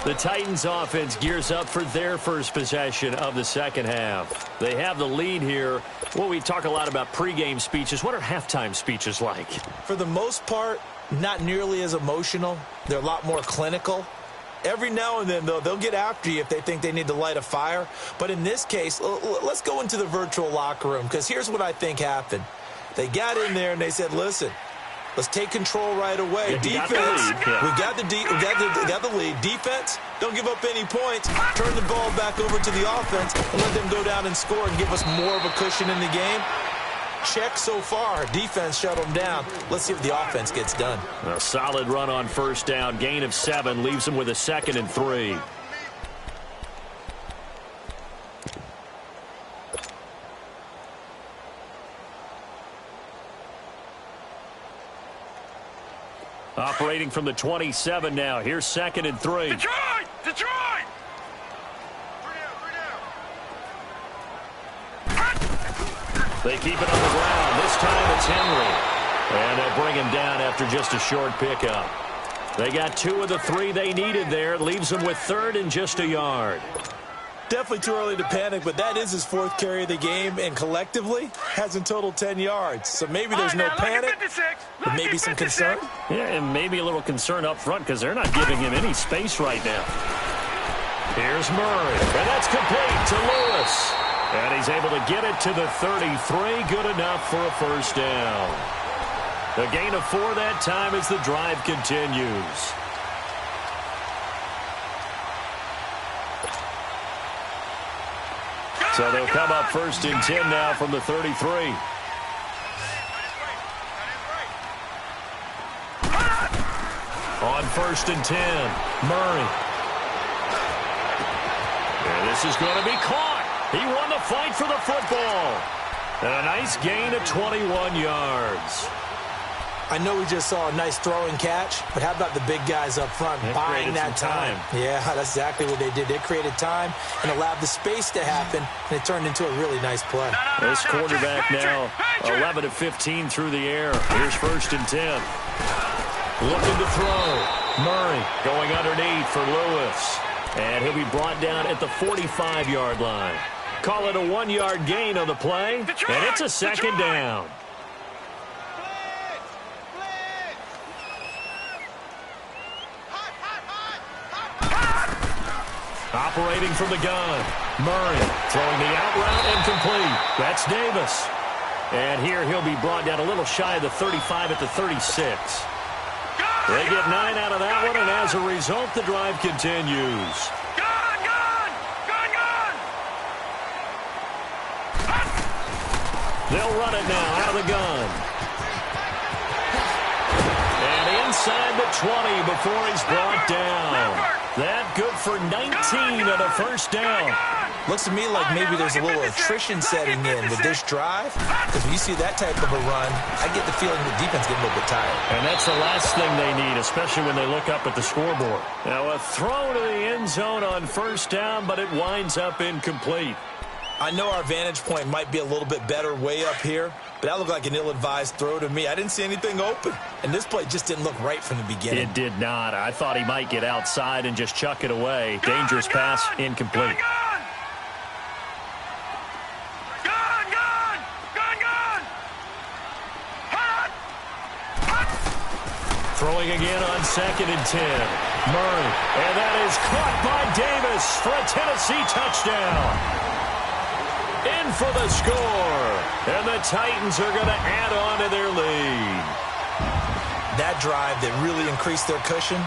The Titans offense gears up for their first possession of the second half. They have the lead here. Well, we talk a lot about pregame speeches. What are halftime speeches like? For the most part, not nearly as emotional. They're a lot more clinical. Every now and then, though, they'll get after you if they think they need to light a fire. But in this case, let's go into the virtual locker room, because here's what I think happened. They got in there and they said, listen, let's take control right away. Defense, we got the lead. Defense, don't give up any points. Turn the ball back over to the offense and let them go down and score and give us more of a cushion in the game. Check so far. Defense shut them down. Let's see if the offense gets done. A solid run on first down. Gain of 7 leaves them with a 2nd and 3. Operating from the 27 now. Here's 2nd and 3. Detroit! Detroit! They keep it on the ground. This time it's Henry. And they'll bring him down after just a short pickup. They got 2 of the 3 they needed there. Leaves them with 3rd and just a yard. Definitely too early to panic, but that is his 4th carry of the game, and collectively has in total 10 yards. So maybe there's no panic, but maybe some concern. Yeah, and maybe a little concern up front because they're not giving him any space right now. Here's Murray, and that's complete to Lewis. And he's able to get it to the 33. Good enough for a first down. A gain of 4 that time as the drive continues. So they'll come up 1st and 10 now from the 33. On 1st and 10, Murray. And this is going to be caught. He won the fight for the football. And a nice gain of 21 yards. I know we just saw a nice throwing catch, but how about the big guys up front buying that time? Yeah, that's exactly what they did. They created time and allowed the space to happen, and it turned into a really nice play. This quarterback now 11 of 15 through the air. Here's 1st and 10. Looking to throw. Murray going underneath for Lewis. And he'll be brought down at the 45-yard line. Call it a 1-yard gain on the play, and it's a 2nd down. Operating from the gun. Murray throwing the out route incomplete. That's Davis. And here he'll be brought down a little shy of the 35 at the 36. They get 9 out of that one, and as a result, the drive continues. They'll run it now out of the gun. And inside the 20 before he's brought down. That good for 19 on a first down. Looks to me like maybe there's a little attrition setting in with this drive. Because when you see that type of a run, I get the feeling the defense getting a little bit tired. And that's the last thing they need, especially when they look up at the scoreboard. Now a throw to the end zone on first down, but it winds up incomplete. I know our vantage point might be a little bit better way up here, but that looked like an ill-advised throw to me. I didn't see anything open, and this play just didn't look right from the beginning. It did not. I thought he might get outside and just chuck it away. Dangerous pass, incomplete. Throwing again on 2nd and 10. Murray, and that is caught by Davis for a Tennessee touchdown. In for the score. And the Titans are going to add on to their lead. That drive that really increased their cushion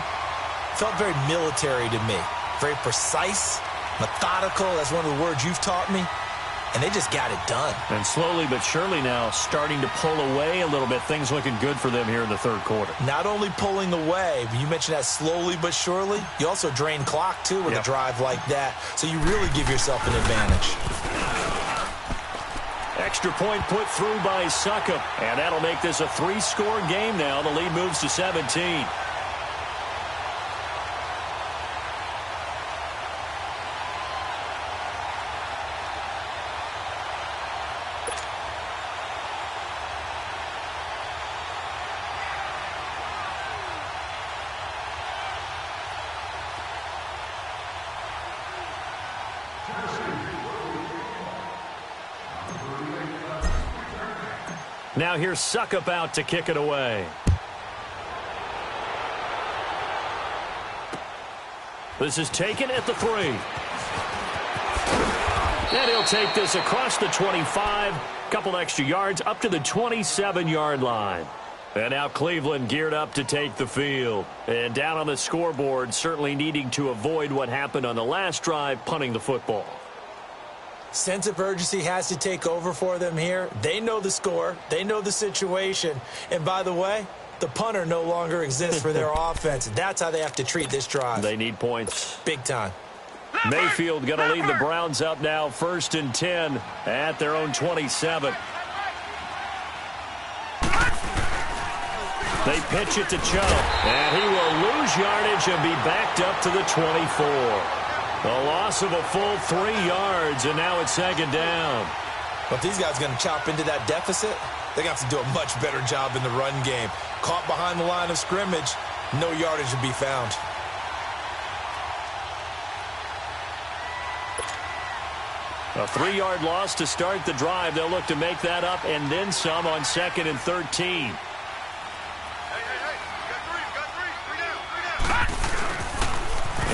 felt very military to me. Very precise, methodical. That's one of the words you've taught me. And they just got it done. And slowly but surely now starting to pull away a little bit. Things looking good for them here in the 3rd quarter. Not only pulling away, but you mentioned that slowly but surely. You also drain clock, too, with a drive like that. So you really give yourself an advantage. Extra point put through by Suckup. And that'll make this a 3-score game now. The lead moves to 17. Now here's Suckup out to kick it away. This is taken at the 3. And he'll take this across the 25. Couple extra yards up to the 27-yard line. And now Cleveland geared up to take the field. And down on the scoreboard, certainly needing to avoid what happened on the last drive, punting the football. Sense of urgency has to take over for them here. They know the score. They know the situation. And by the way, the punter no longer exists for their offense. That's how they have to treat this drive. They need points. Big time. Mayfield going to lead the Browns up now, 1st and 10 at their own 27. They pitch it to Chubb, and he will lose yardage and be backed up to the 24. A loss of a full 3 yards, and now it's 2nd down. But these guys are going to chop into that deficit. They're going to have to do a much better job in the run game. Caught behind the line of scrimmage, no yardage to be found. A 3-yard loss to start the drive. They'll look to make that up and then some on 2nd and 13.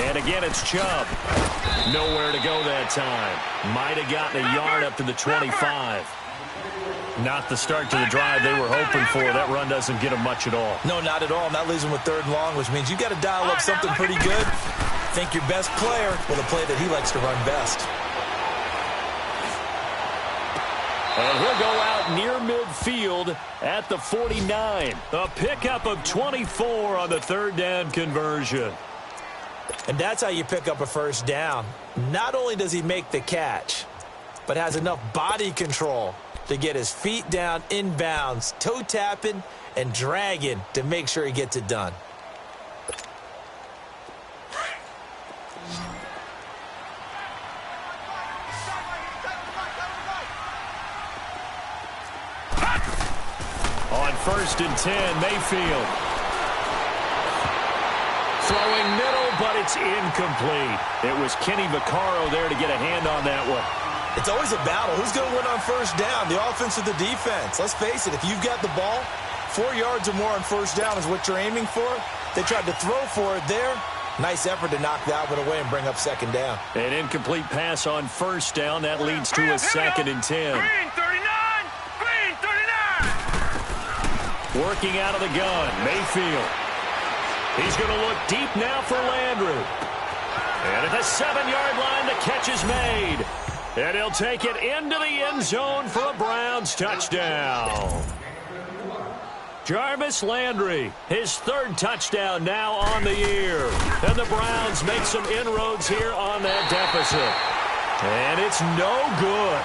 And again, it's Chubb. Nowhere to go that time. Might have gotten a yard up to the 25. Not the start to the drive they were hoping for. That run doesn't get them much at all. No, not at all. And that leaves them with 3rd and long, which means you got to dial up something pretty good. Think your best player with a play that he likes to run best. And he'll go out near midfield at the 49. A pickup of 24 on the 3rd down conversion. And that's how you pick up a 1st down. Not only does he make the catch, but has enough body control to get his feet down inbounds, toe tapping and dragging to make sure he gets it done. On 1st and 10, Mayfield. Throwing middle, but it's incomplete. It was Kenny Vaccaro there to get a hand on that one. It's always a battle. Who's going to win on 1st down, the offense or the defense? Let's face it, if you've got the ball, 4 yards or more on 1st down is what you're aiming for. They tried to throw for it there. Nice effort to knock that one away and bring up 2nd down. An incomplete pass on 1st down. That leads to a 2nd and 10. Green 39! Green 39! Working out of the gun, Mayfield. He's going to look deep now for Landry. And at the 7-yard line, the catch is made. And he'll take it into the end zone for a Browns touchdown. Jarvis Landry, his 3rd touchdown now on the year. And the Browns make some inroads here on that deficit. And it's no good.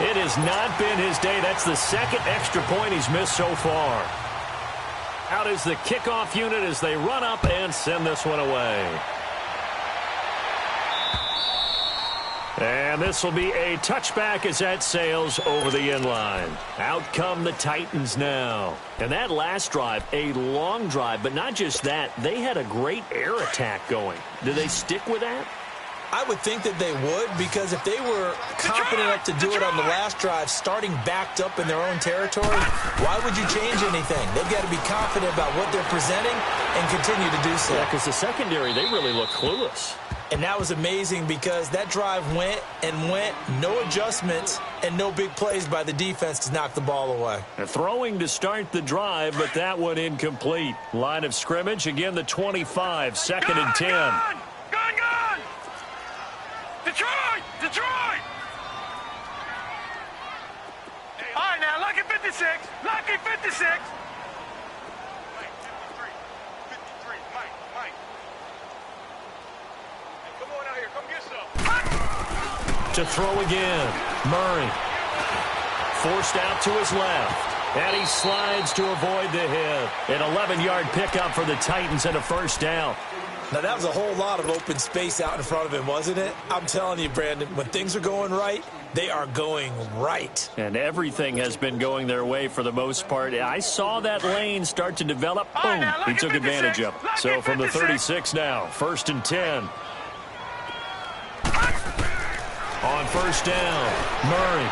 It has not been his day. That's the 2nd extra point he's missed so far. Out is the kickoff unit as they run up and send this one away. And this will be a touchback as that sails over the end line. Out come the Titans now. And that last drive, a long drive, but not just that. They had a great air attack going. Do they stick with that? I would think that they would, because if they were confident enough to do it on the last drive, starting backed up in their own territory, why would you change anything? They've got to be confident about what they're presenting and continue to do so. Yeah, because the secondary, they really look clueless. And that was amazing because that drive went and went, no adjustments and no big plays by the defense to knock the ball away. Throwing to start the drive, but that one incomplete. Line of scrimmage, again the 25, 2nd and 10. Gone! Detroit! Detroit! All right, now, lucky 56. Lucky 56. Mike, 53. Mike. Hey, come on out here. Come get some. To throw again. Murray. Forced out to his left. And he slides to avoid the hit. An 11-yard pickup for the Titans and a 1st down. Now, that was a whole lot of open space out in front of him, wasn't it? I'm telling you, Brandon, when things are going right, they are going right. And everything has been going their way for the most part. I saw that lane start to develop. Boom, he took advantage of it. So from the 36 now, 1st and 10. On 1st down, Murray.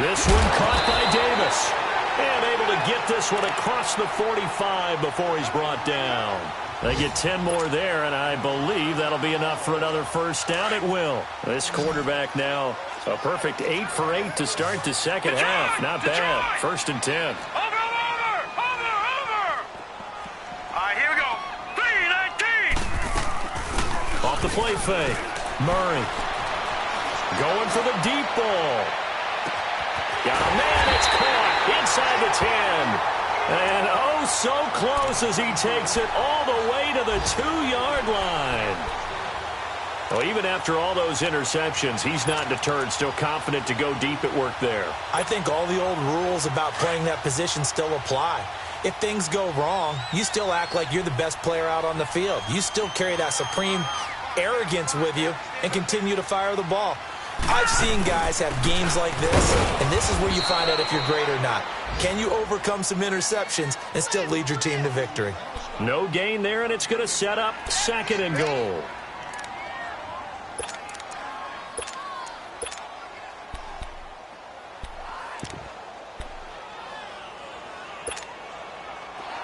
This one caught by Davis. And able to get this one across the 45 before he's brought down. They get 10 more there, and I believe that'll be enough for another first down. It will. This quarterback now, a perfect 8 for 8 to start the second half. Not bad. First and 10. Over! All right, here we go. 3-19. Off the play fake. Murray going for the deep ball. Got a man. It's caught inside the 10. And oh, so close as he takes it all the way to the 2-yard line. Well, even after all those interceptions, he's not deterred, still confident to go deep at work there. I think all the old rules about playing that position still apply. If things go wrong, you still act like you're the best player out on the field. You still carry that supreme arrogance with you and continue to fire the ball. I've seen guys have games like this, and this is where you find out if you're great or not. Can you overcome some interceptions and still lead your team to victory? No gain there, and it's going to set up second and goal.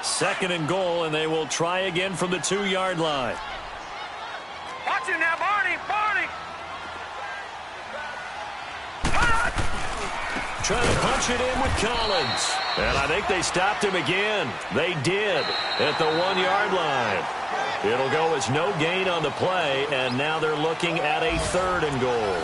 Second and goal, and they will try again from the 2-yard line. Watch it now, Barney. Trying to punch it in with Collins. And I think they stopped him again. They did at the 1-yard line. It'll go as no gain on the play, and now they're looking at a third and goal.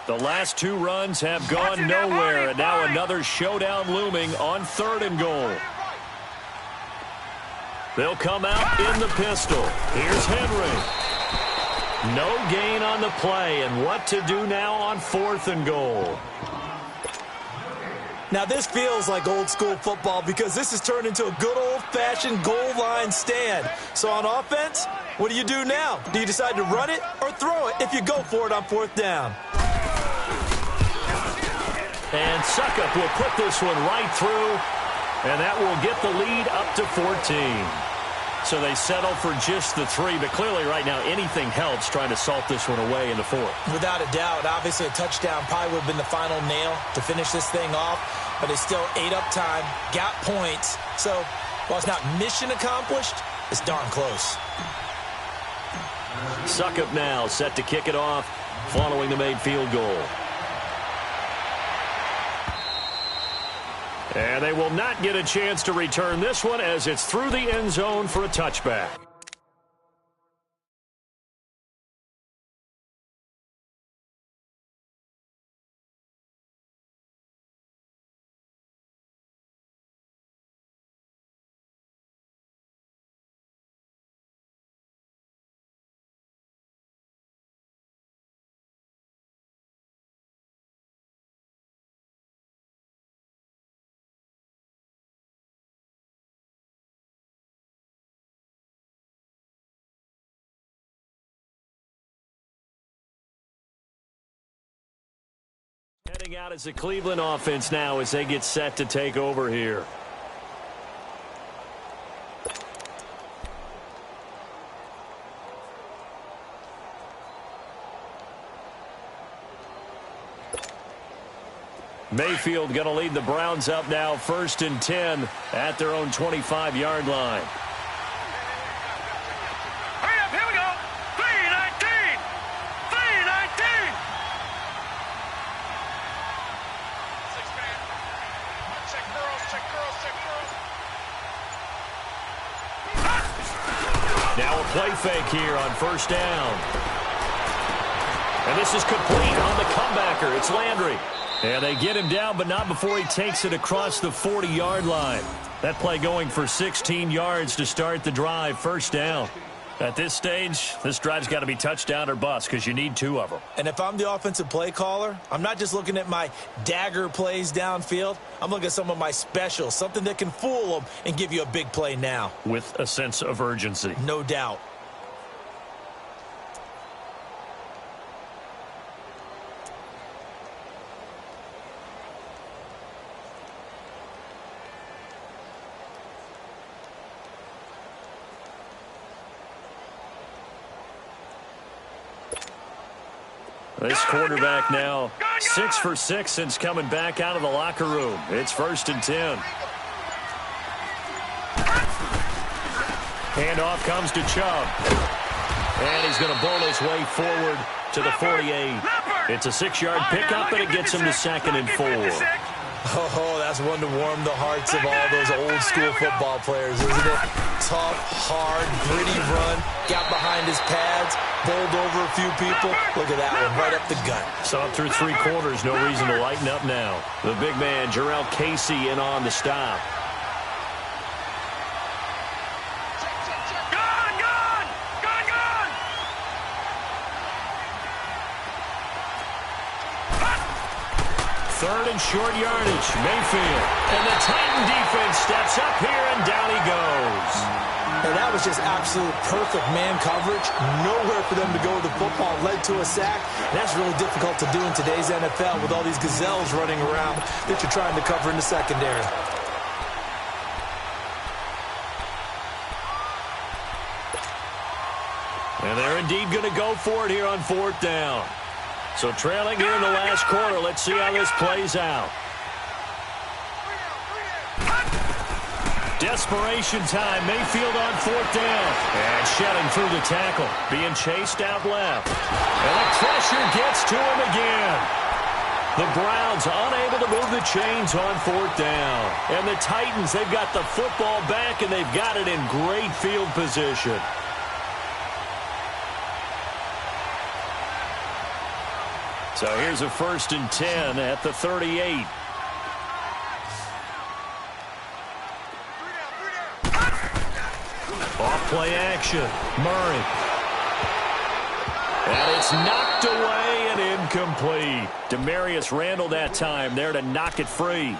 The last 2 runs have gone nowhere, and now another showdown looming on third and goal. They'll come out in the pistol. Here's Henry. No gain on the play, and what to do now on fourth and goal. Now this feels like old school football because this has turned into a good old-fashioned goal line stand. So on offense, what do you do now? Do you decide to run it or throw it if you go for it on fourth down? And Suckup will put this one right through, and that will get the lead up to 14. So they settle for just the 3, but clearly right now anything helps trying to salt this one away in the fourth. Without a doubt, obviously a touchdown probably would have been the final nail to finish this thing off, but they still ate up time, got points. So while it's not mission accomplished, it's darn close. Suckup now set to kick it off following the made field goal. And they will not get a chance to return this one as it's through the end zone for a touchback. Heading out as the Cleveland offense now as they get set to take over here. Mayfield going to lead the Browns up now, 1st and 10 at their own 25-yard line. Hurry up, here we go. 3-19. 3-19. 6-man. Check girls, check girls, check girls. Now a play fake here on 1st down. And this is complete on the comebacker. It's Landry. And they get him down, but not before he takes it across the 40-yard line. That play going for 16 yards to start the drive, 1st down. At this stage, this drive's got to be touchdown or bust because you need 2 of them. And if I'm the offensive play caller, I'm not just looking at my dagger plays downfield. I'm looking at some of my specials, something that can fool them and give you a big play now. With a sense of urgency. No doubt. This quarterback now 6 for 6 since coming back out of the locker room. It's 1st and 10. Handoff comes to Chubb. And he's going to bowl his way forward to the 48. It's a 6-yard pickup, and it gets him to 2nd and 4. Oh, that's one to warm the hearts of all those old-school football players, isn't it? Tough, hard, gritty run, got behind his pads, bowled over a few people. Look at that one, right up the gut. Saw it through 3 quarters, no reason to lighten up now. The big man, Jarrell Casey, in on the stop. Third and short yardage, Mayfield. And the Titan defense steps up here, and down he goes. And that was just absolute perfect man coverage. Nowhere for them to go with the football. Led to a sack. And that's really difficult to do in today's NFL with all these gazelles running around that you're trying to cover in the secondary. And they're indeed going to go for it here on 4th down. So trailing here in the last quarter. Let's see how this plays out. Desperation time. Mayfield on 4th down. And shedding through the tackle. Being chased out left. And the pressure gets to him again. The Browns unable to move the chains on 4th down. And the Titans, they've got the football back, and they've got it in great field position. So here's a 1st and 10 at the 38. Off play action. Murray. And it's knocked away and incomplete. Demarius Randall that time there to knock it free.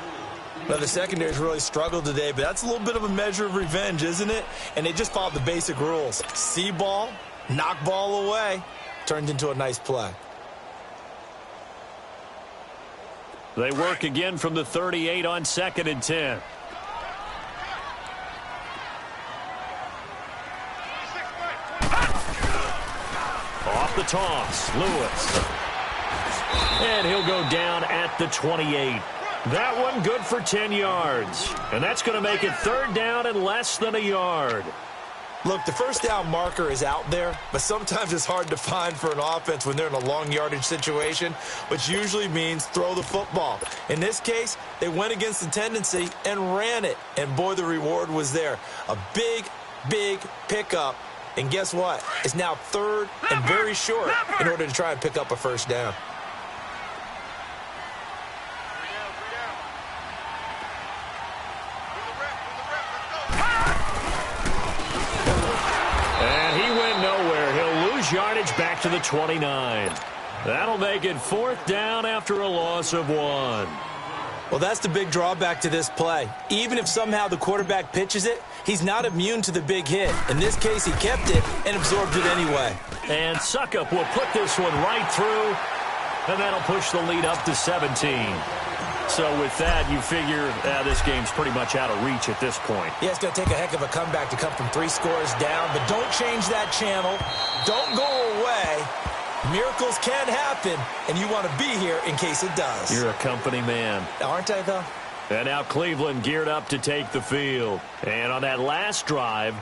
Well, the secondary's really struggled today, but that's a little bit of a measure of revenge, isn't it? And they just followed the basic rules. See ball, knock ball away. Turned into a nice play. They work again from the 38 on 2nd and 10. Off the toss, Lewis. And he'll go down at the 28. That one good for 10 yards. And that's going to make it 3rd down and less than a yard. Look, the 1st down marker is out there, but sometimes it's hard to find for an offense when they're in a long yardage situation, which usually means throw the football. In this case, they went against the tendency and ran it, and boy, the reward was there. A big, big pickup, and guess what? It's now 3rd and very short in order to try and pick up a 1st down. Yardage back to the 29. That'll make it 4th down after a loss of 1. Well, that's the big drawback to this play. Even if somehow the quarterback pitches it, he's not immune to the big hit. In this case, he kept it and absorbed it anyway. And Suckup will put this one right through, and that'll push the lead up to 17. So with that, you figure this game's pretty much out of reach at this point. Yeah, it's going to take a heck of a comeback to come from 3 scores down, but don't change that channel. Don't go away. Miracles can happen, and you want to be here in case it does. You're a company man. Aren't I, though? And now Cleveland geared up to take the field. And on that last drive,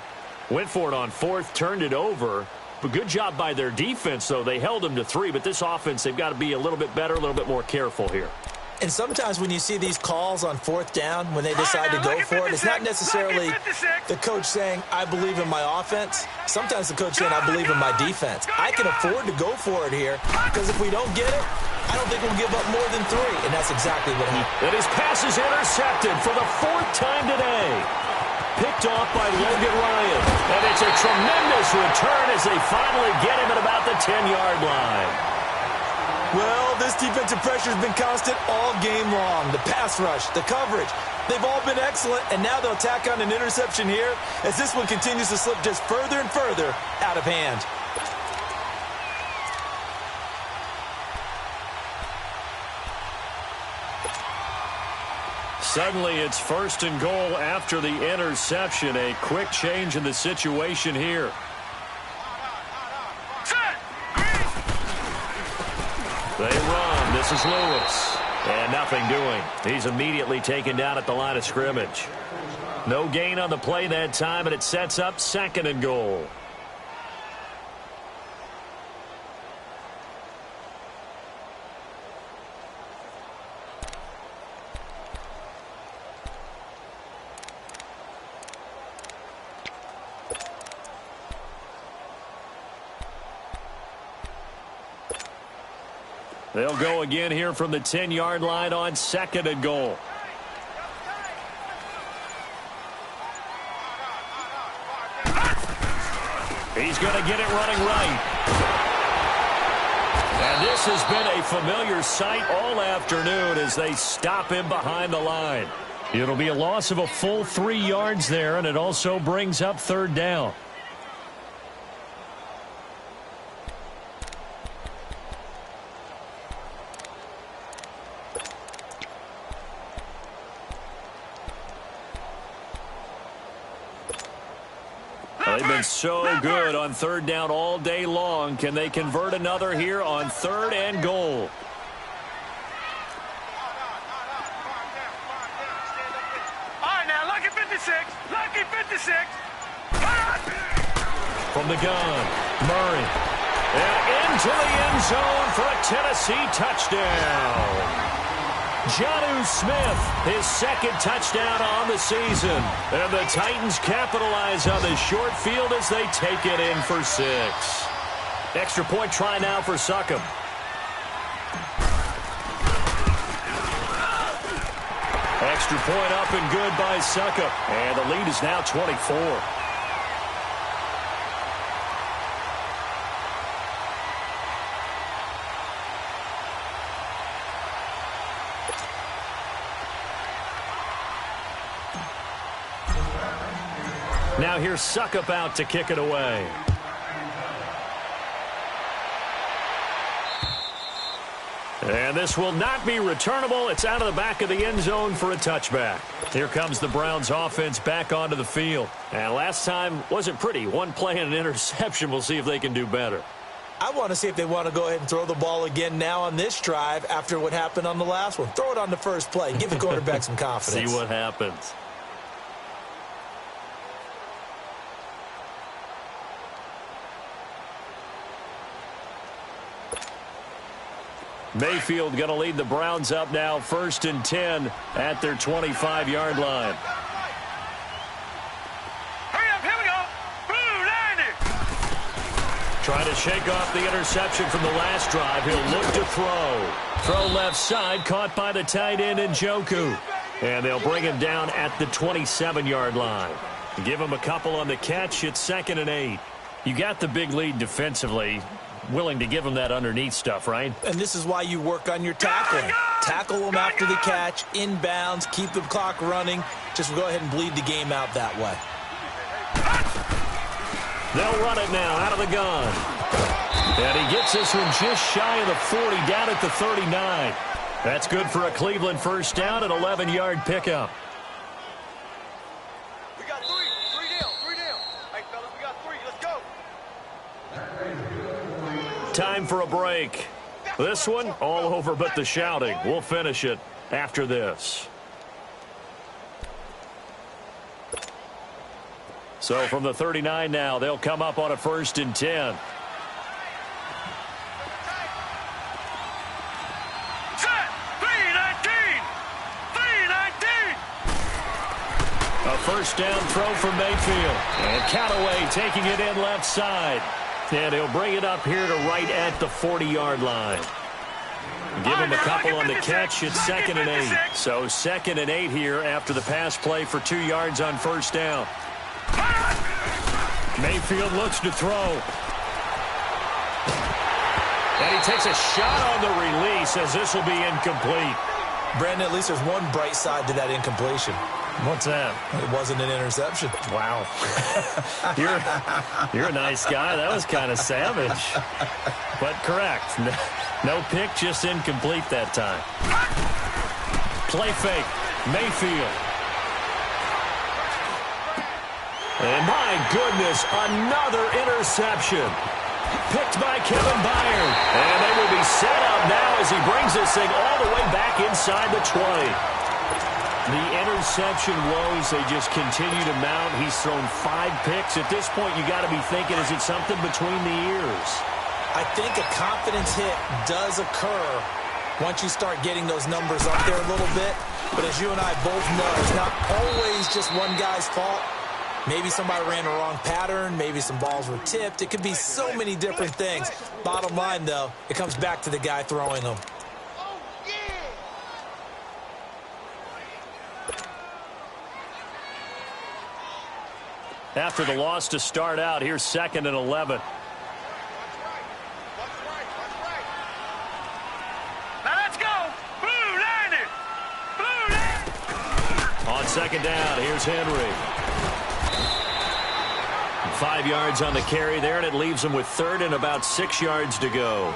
went for it on 4th, turned it over. But good job by their defense, though. They held them to 3, but this offense, they've got to be a little bit better, a little bit more careful here. And sometimes when you see these calls on 4th down, when they decide to go for it, it's not necessarily the coach saying, I believe in my offense. Sometimes the coach saying, I believe in my defense. I can afford to go for it here because if we don't get it, I don't think we'll give up more than 3. And that's exactly what happened. And his pass is intercepted for the 4th time today. Picked off by Logan Ryan. And it's a tremendous return as they finally get him at about the 10-yard line. Well, this defensive pressure has been constant all game long. The pass rush, the coverage, they've all been excellent, and now they'll tack on an interception here as this one continues to slip just further and further out of hand. Suddenly it's 1st and goal after the interception. A quick change in the situation here. They run. This is Lewis. And nothing doing. He's immediately taken down at the line of scrimmage. No gain on the play that time, and it sets up 2nd and goal. They'll go again here from the 10-yard line on 2nd and goal. He's going to get it running right. And this has been a familiar sight all afternoon as they stop him behind the line. It'll be a loss of a full 3 yards there, and it also brings up 3rd down. They've been so good on 3rd down all day long. Can they convert another here on 3rd and goal? All right, now, lucky 56. Lucky 56. From the gun, Murray. And into the end zone for a Tennessee touchdown. Jonnu Smith, his 2nd touchdown on the season. And the Titans capitalize on the short field as they take it in for 6. Extra point try now for Succop. Extra point up and good by Succop. And the lead is now 24. Now here's Succop out to kick it away. And this will not be returnable. It's out of the back of the end zone for a touchback. Here comes the Browns offense back onto the field. And last time wasn't pretty. 1 play and an interception. We'll see if they can do better. I want to see if they want to go ahead and throw the ball again now on this drive after what happened on the last one. Throw it on the first play. Give the quarterback some confidence. See what happens. Mayfield going to lead the Browns up now, 1st and 10 at their 25-yard line. Hurry up, here we go. Blue 90. Trying to shake off the interception from the last drive. He'll look to throw. Throw left side, caught by the tight end Njoku. And they'll bring him down at the 27-yard line. Give him a couple on the catch. It's 2nd and 8. You got the big lead defensively. Willing to give him that underneath stuff, right? And this is why you work on your tackling. Tackle them after the catch, inbounds, keep the clock running. Just go ahead and bleed the game out that way. They'll run it now out of the gun. And he gets this one just shy of the 40, down at the 39. That's good for a Cleveland 1st down, an 11-yard pickup. We got 3 down. Hey, fellas, we got 3. Let's go. Time for a break. This one, all over but the shouting. We'll finish it after this. So from the 39 now, they'll come up on a 1st and 10. Set. 319. 319. A 1st down throw from Mayfield. And Callaway taking it in left side. And he'll bring it up here to right at the 40-yard line. Give him a couple on the catch. It's 2nd and 8. So 2nd and 8 here after the pass play for 2 yards on 1st down. Mayfield looks to throw. And he takes a shot on the release as this will be incomplete. Brandon, at least there's one bright side to that incompletion. What's that? It wasn't an interception. Wow. You're a nice guy. That was kind of savage. But correct. No pick, just incomplete that time. Play fake. Mayfield. And my goodness, another interception. Picked by Kevin Byard. And they will be set up now as he brings this thing all the way back inside the 20. The interception woes, they just continue to mount. He's thrown 5 picks. At this point, you got to be thinking, is it something between the ears? I think a confidence hit does occur once you start getting those numbers up there a little bit. But as you and I both know, it's not always just one guy's fault. Maybe somebody ran the wrong pattern. Maybe some balls were tipped. It could be so many different things. Bottom line, though, it comes back to the guy throwing them. After the loss to start out, here's 2nd and 11. Now let's go. Blue line it. Blue line. On 2nd down, here's Henry. 5 yards on the carry there, and it leaves him with 3rd and about 6 yards to go.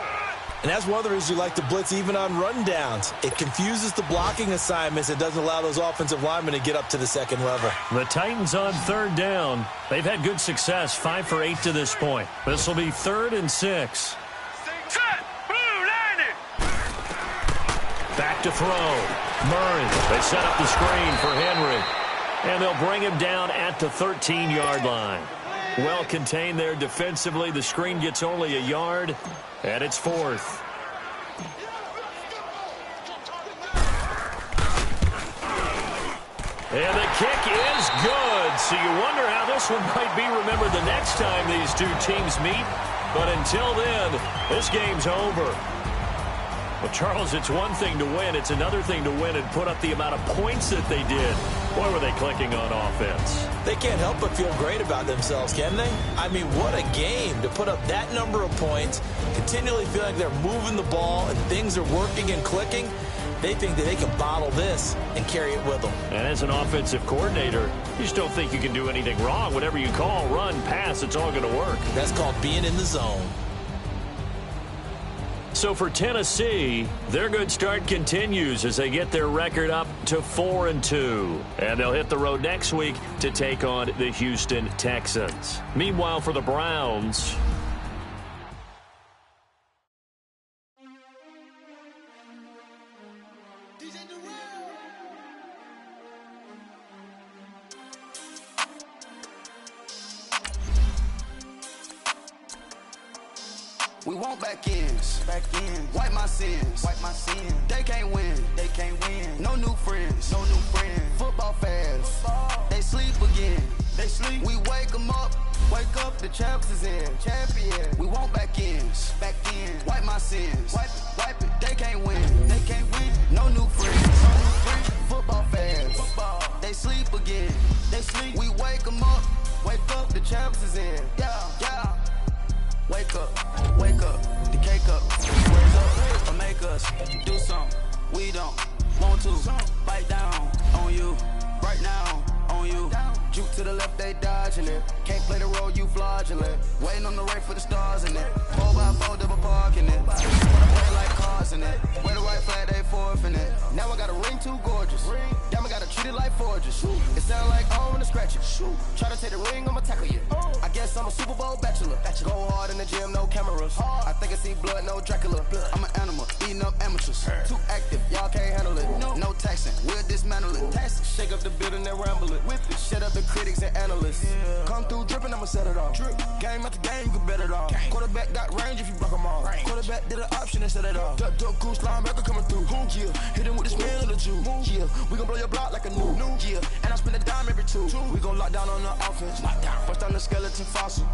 And that's one of the reasons you like to blitz even on rundowns. It confuses the blocking assignments. It doesn't allow those offensive linemen to get up to the 2nd level. The Titans on 3rd down. They've had good success, 5 for 8 to this point. This will be 3rd and 6. Set. Blue line it. Back to throw. Murray. They set up the screen for Henry. And they'll bring him down at the 13-yard line. Well contained there defensively. The screen gets only a yard, and it's 4th. And the kick is good. So you wonder how this one might be remembered the next time these two teams meet. But until then, this game's over. Well, Charles, it's one thing to win. It's another thing to win and put up the amount of points that they did. Boy, were they clicking on offense. They can't help but feel great about themselves, can they? I mean, what a game to put up that number of points, continually feeling like they're moving the ball and things are working and clicking. They think that they can bottle this and carry it with them. And as an offensive coordinator, you just don't think you can do anything wrong. Whatever you call, run, pass, it's all going to work. That's called being in the zone. So for Tennessee, their good start continues as they get their record up to 4-2. And they'll hit the road next week to take on the Houston Texans. Meanwhile, for the Browns, we want back ends, wipe my sins, they can't win, no new friends, football fans, they sleep again, we wake them up, the champs is in, we want back ends, wipe my sins, wipe it, they can't win, no new friends, football fans, they sleep again, we wake them up, the champs is in, yeah. Wake up, the cake up, raise up, or make us do something we don't want to. Bite down on you, right now on you. Juke to the left, they dodging it. Can't play the role, you fraudulent. Waiting on the right for the stars in it. 4x4 double parking it. Wanna play like cars in it. Wear the white flag, they forfeiting it. Now I got a ring too gorgeous. Damn, I gotta treat it like forges. It sound like I wanna scratch it. Try to take the ring, I'ma tackle you. I guess I'm a Super Bowl bachelor. Go hard in the gym, no cameras. I think I see blood, no Dracula. I'm an animal, eating up amateurs. Too active, y'all can't handle it. No taxing, we'll dismantle it. Shake up the building and ramble it. Whip it, shut up the critics and analysts. Come through dripping, I'ma set it off. Game after game, you can bet it off. Quarterback got range if you block them all. Quarterback did an option and set it off. Duck goose linebacker coming through. Yeah, hit him with the spin of the Jew. Yeah, we gon' blow your block like a new. Yeah, and I spend a dime every two. We gon' lock down on the offense. Bust down the skeleton fossil.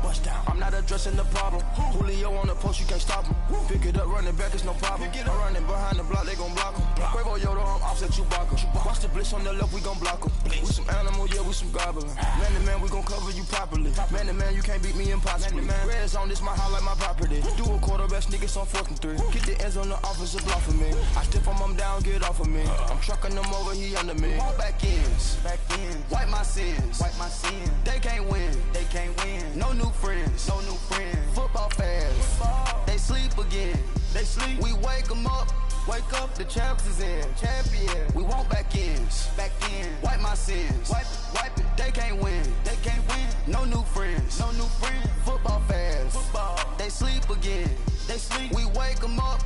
I'm not addressing the problem. Julio on the post, you can't stop him. Pick it up, running back, it's no problem. I'm running behind the block, they gon' block him. Quavo Yoda, I'm offset Chewbacca. Watch the blitz on the left, we gon' block him. We some animal, yeah, we some goblin. Man to man, we gon' cover you properly. Man to man, you can't beat me impossibly. Red zone, this my highlight, my property. Do a quarterback, niggas on 4th and 3. Get the ends on the offensive block for me. I step on him down, get off of me. I'm trucking them over, he under me. Walk back ends, wipe my sins, they can't win, no new friends, football fans, they sleep again, we wake them up, the champs is in, we want back ends, wipe my sins, wipe it, they can't win, no new friends, football fans, they sleep again, we wake them up,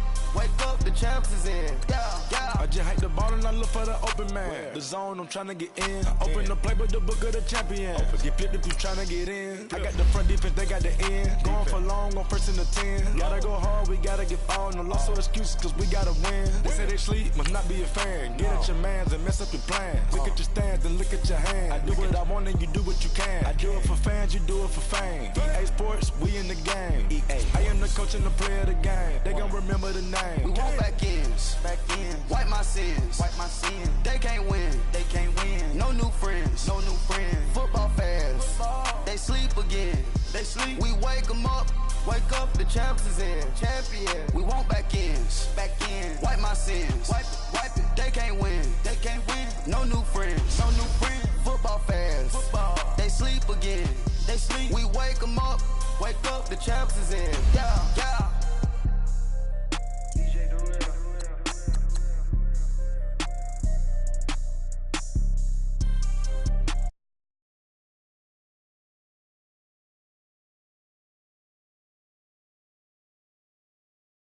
the champs champs is in. Yeah. I just hate the ball and I look for the open man. The zone, I'm trying to get in. Open the play with the book of the champion. Get flipped if you trying to get in. I got the front defense, they got the end. Going for long on first and the 10. Gotta go hard, we gotta get all. No loss or excuses, cause we gotta win. They say they sleep, must not be a fan. Get at your mans and mess up your plans. Look at your stands and look at your hands. I do what I want and you do what you can. I do it for fans, you do it for fame. EA Sports, we in the game. I am the coach and the player of the game. They gon' remember the name. We want back ends. Wipe my sins. They can't win. No new friends. Football fans. They sleep again. We wake them up. Wake up, the champs is in. Champion. We want back ends. Wipe my sins. Wipe it. They can't win. No new friends. Football fans. They sleep again. We wake them up. Wake up, the champs is in. Yeah.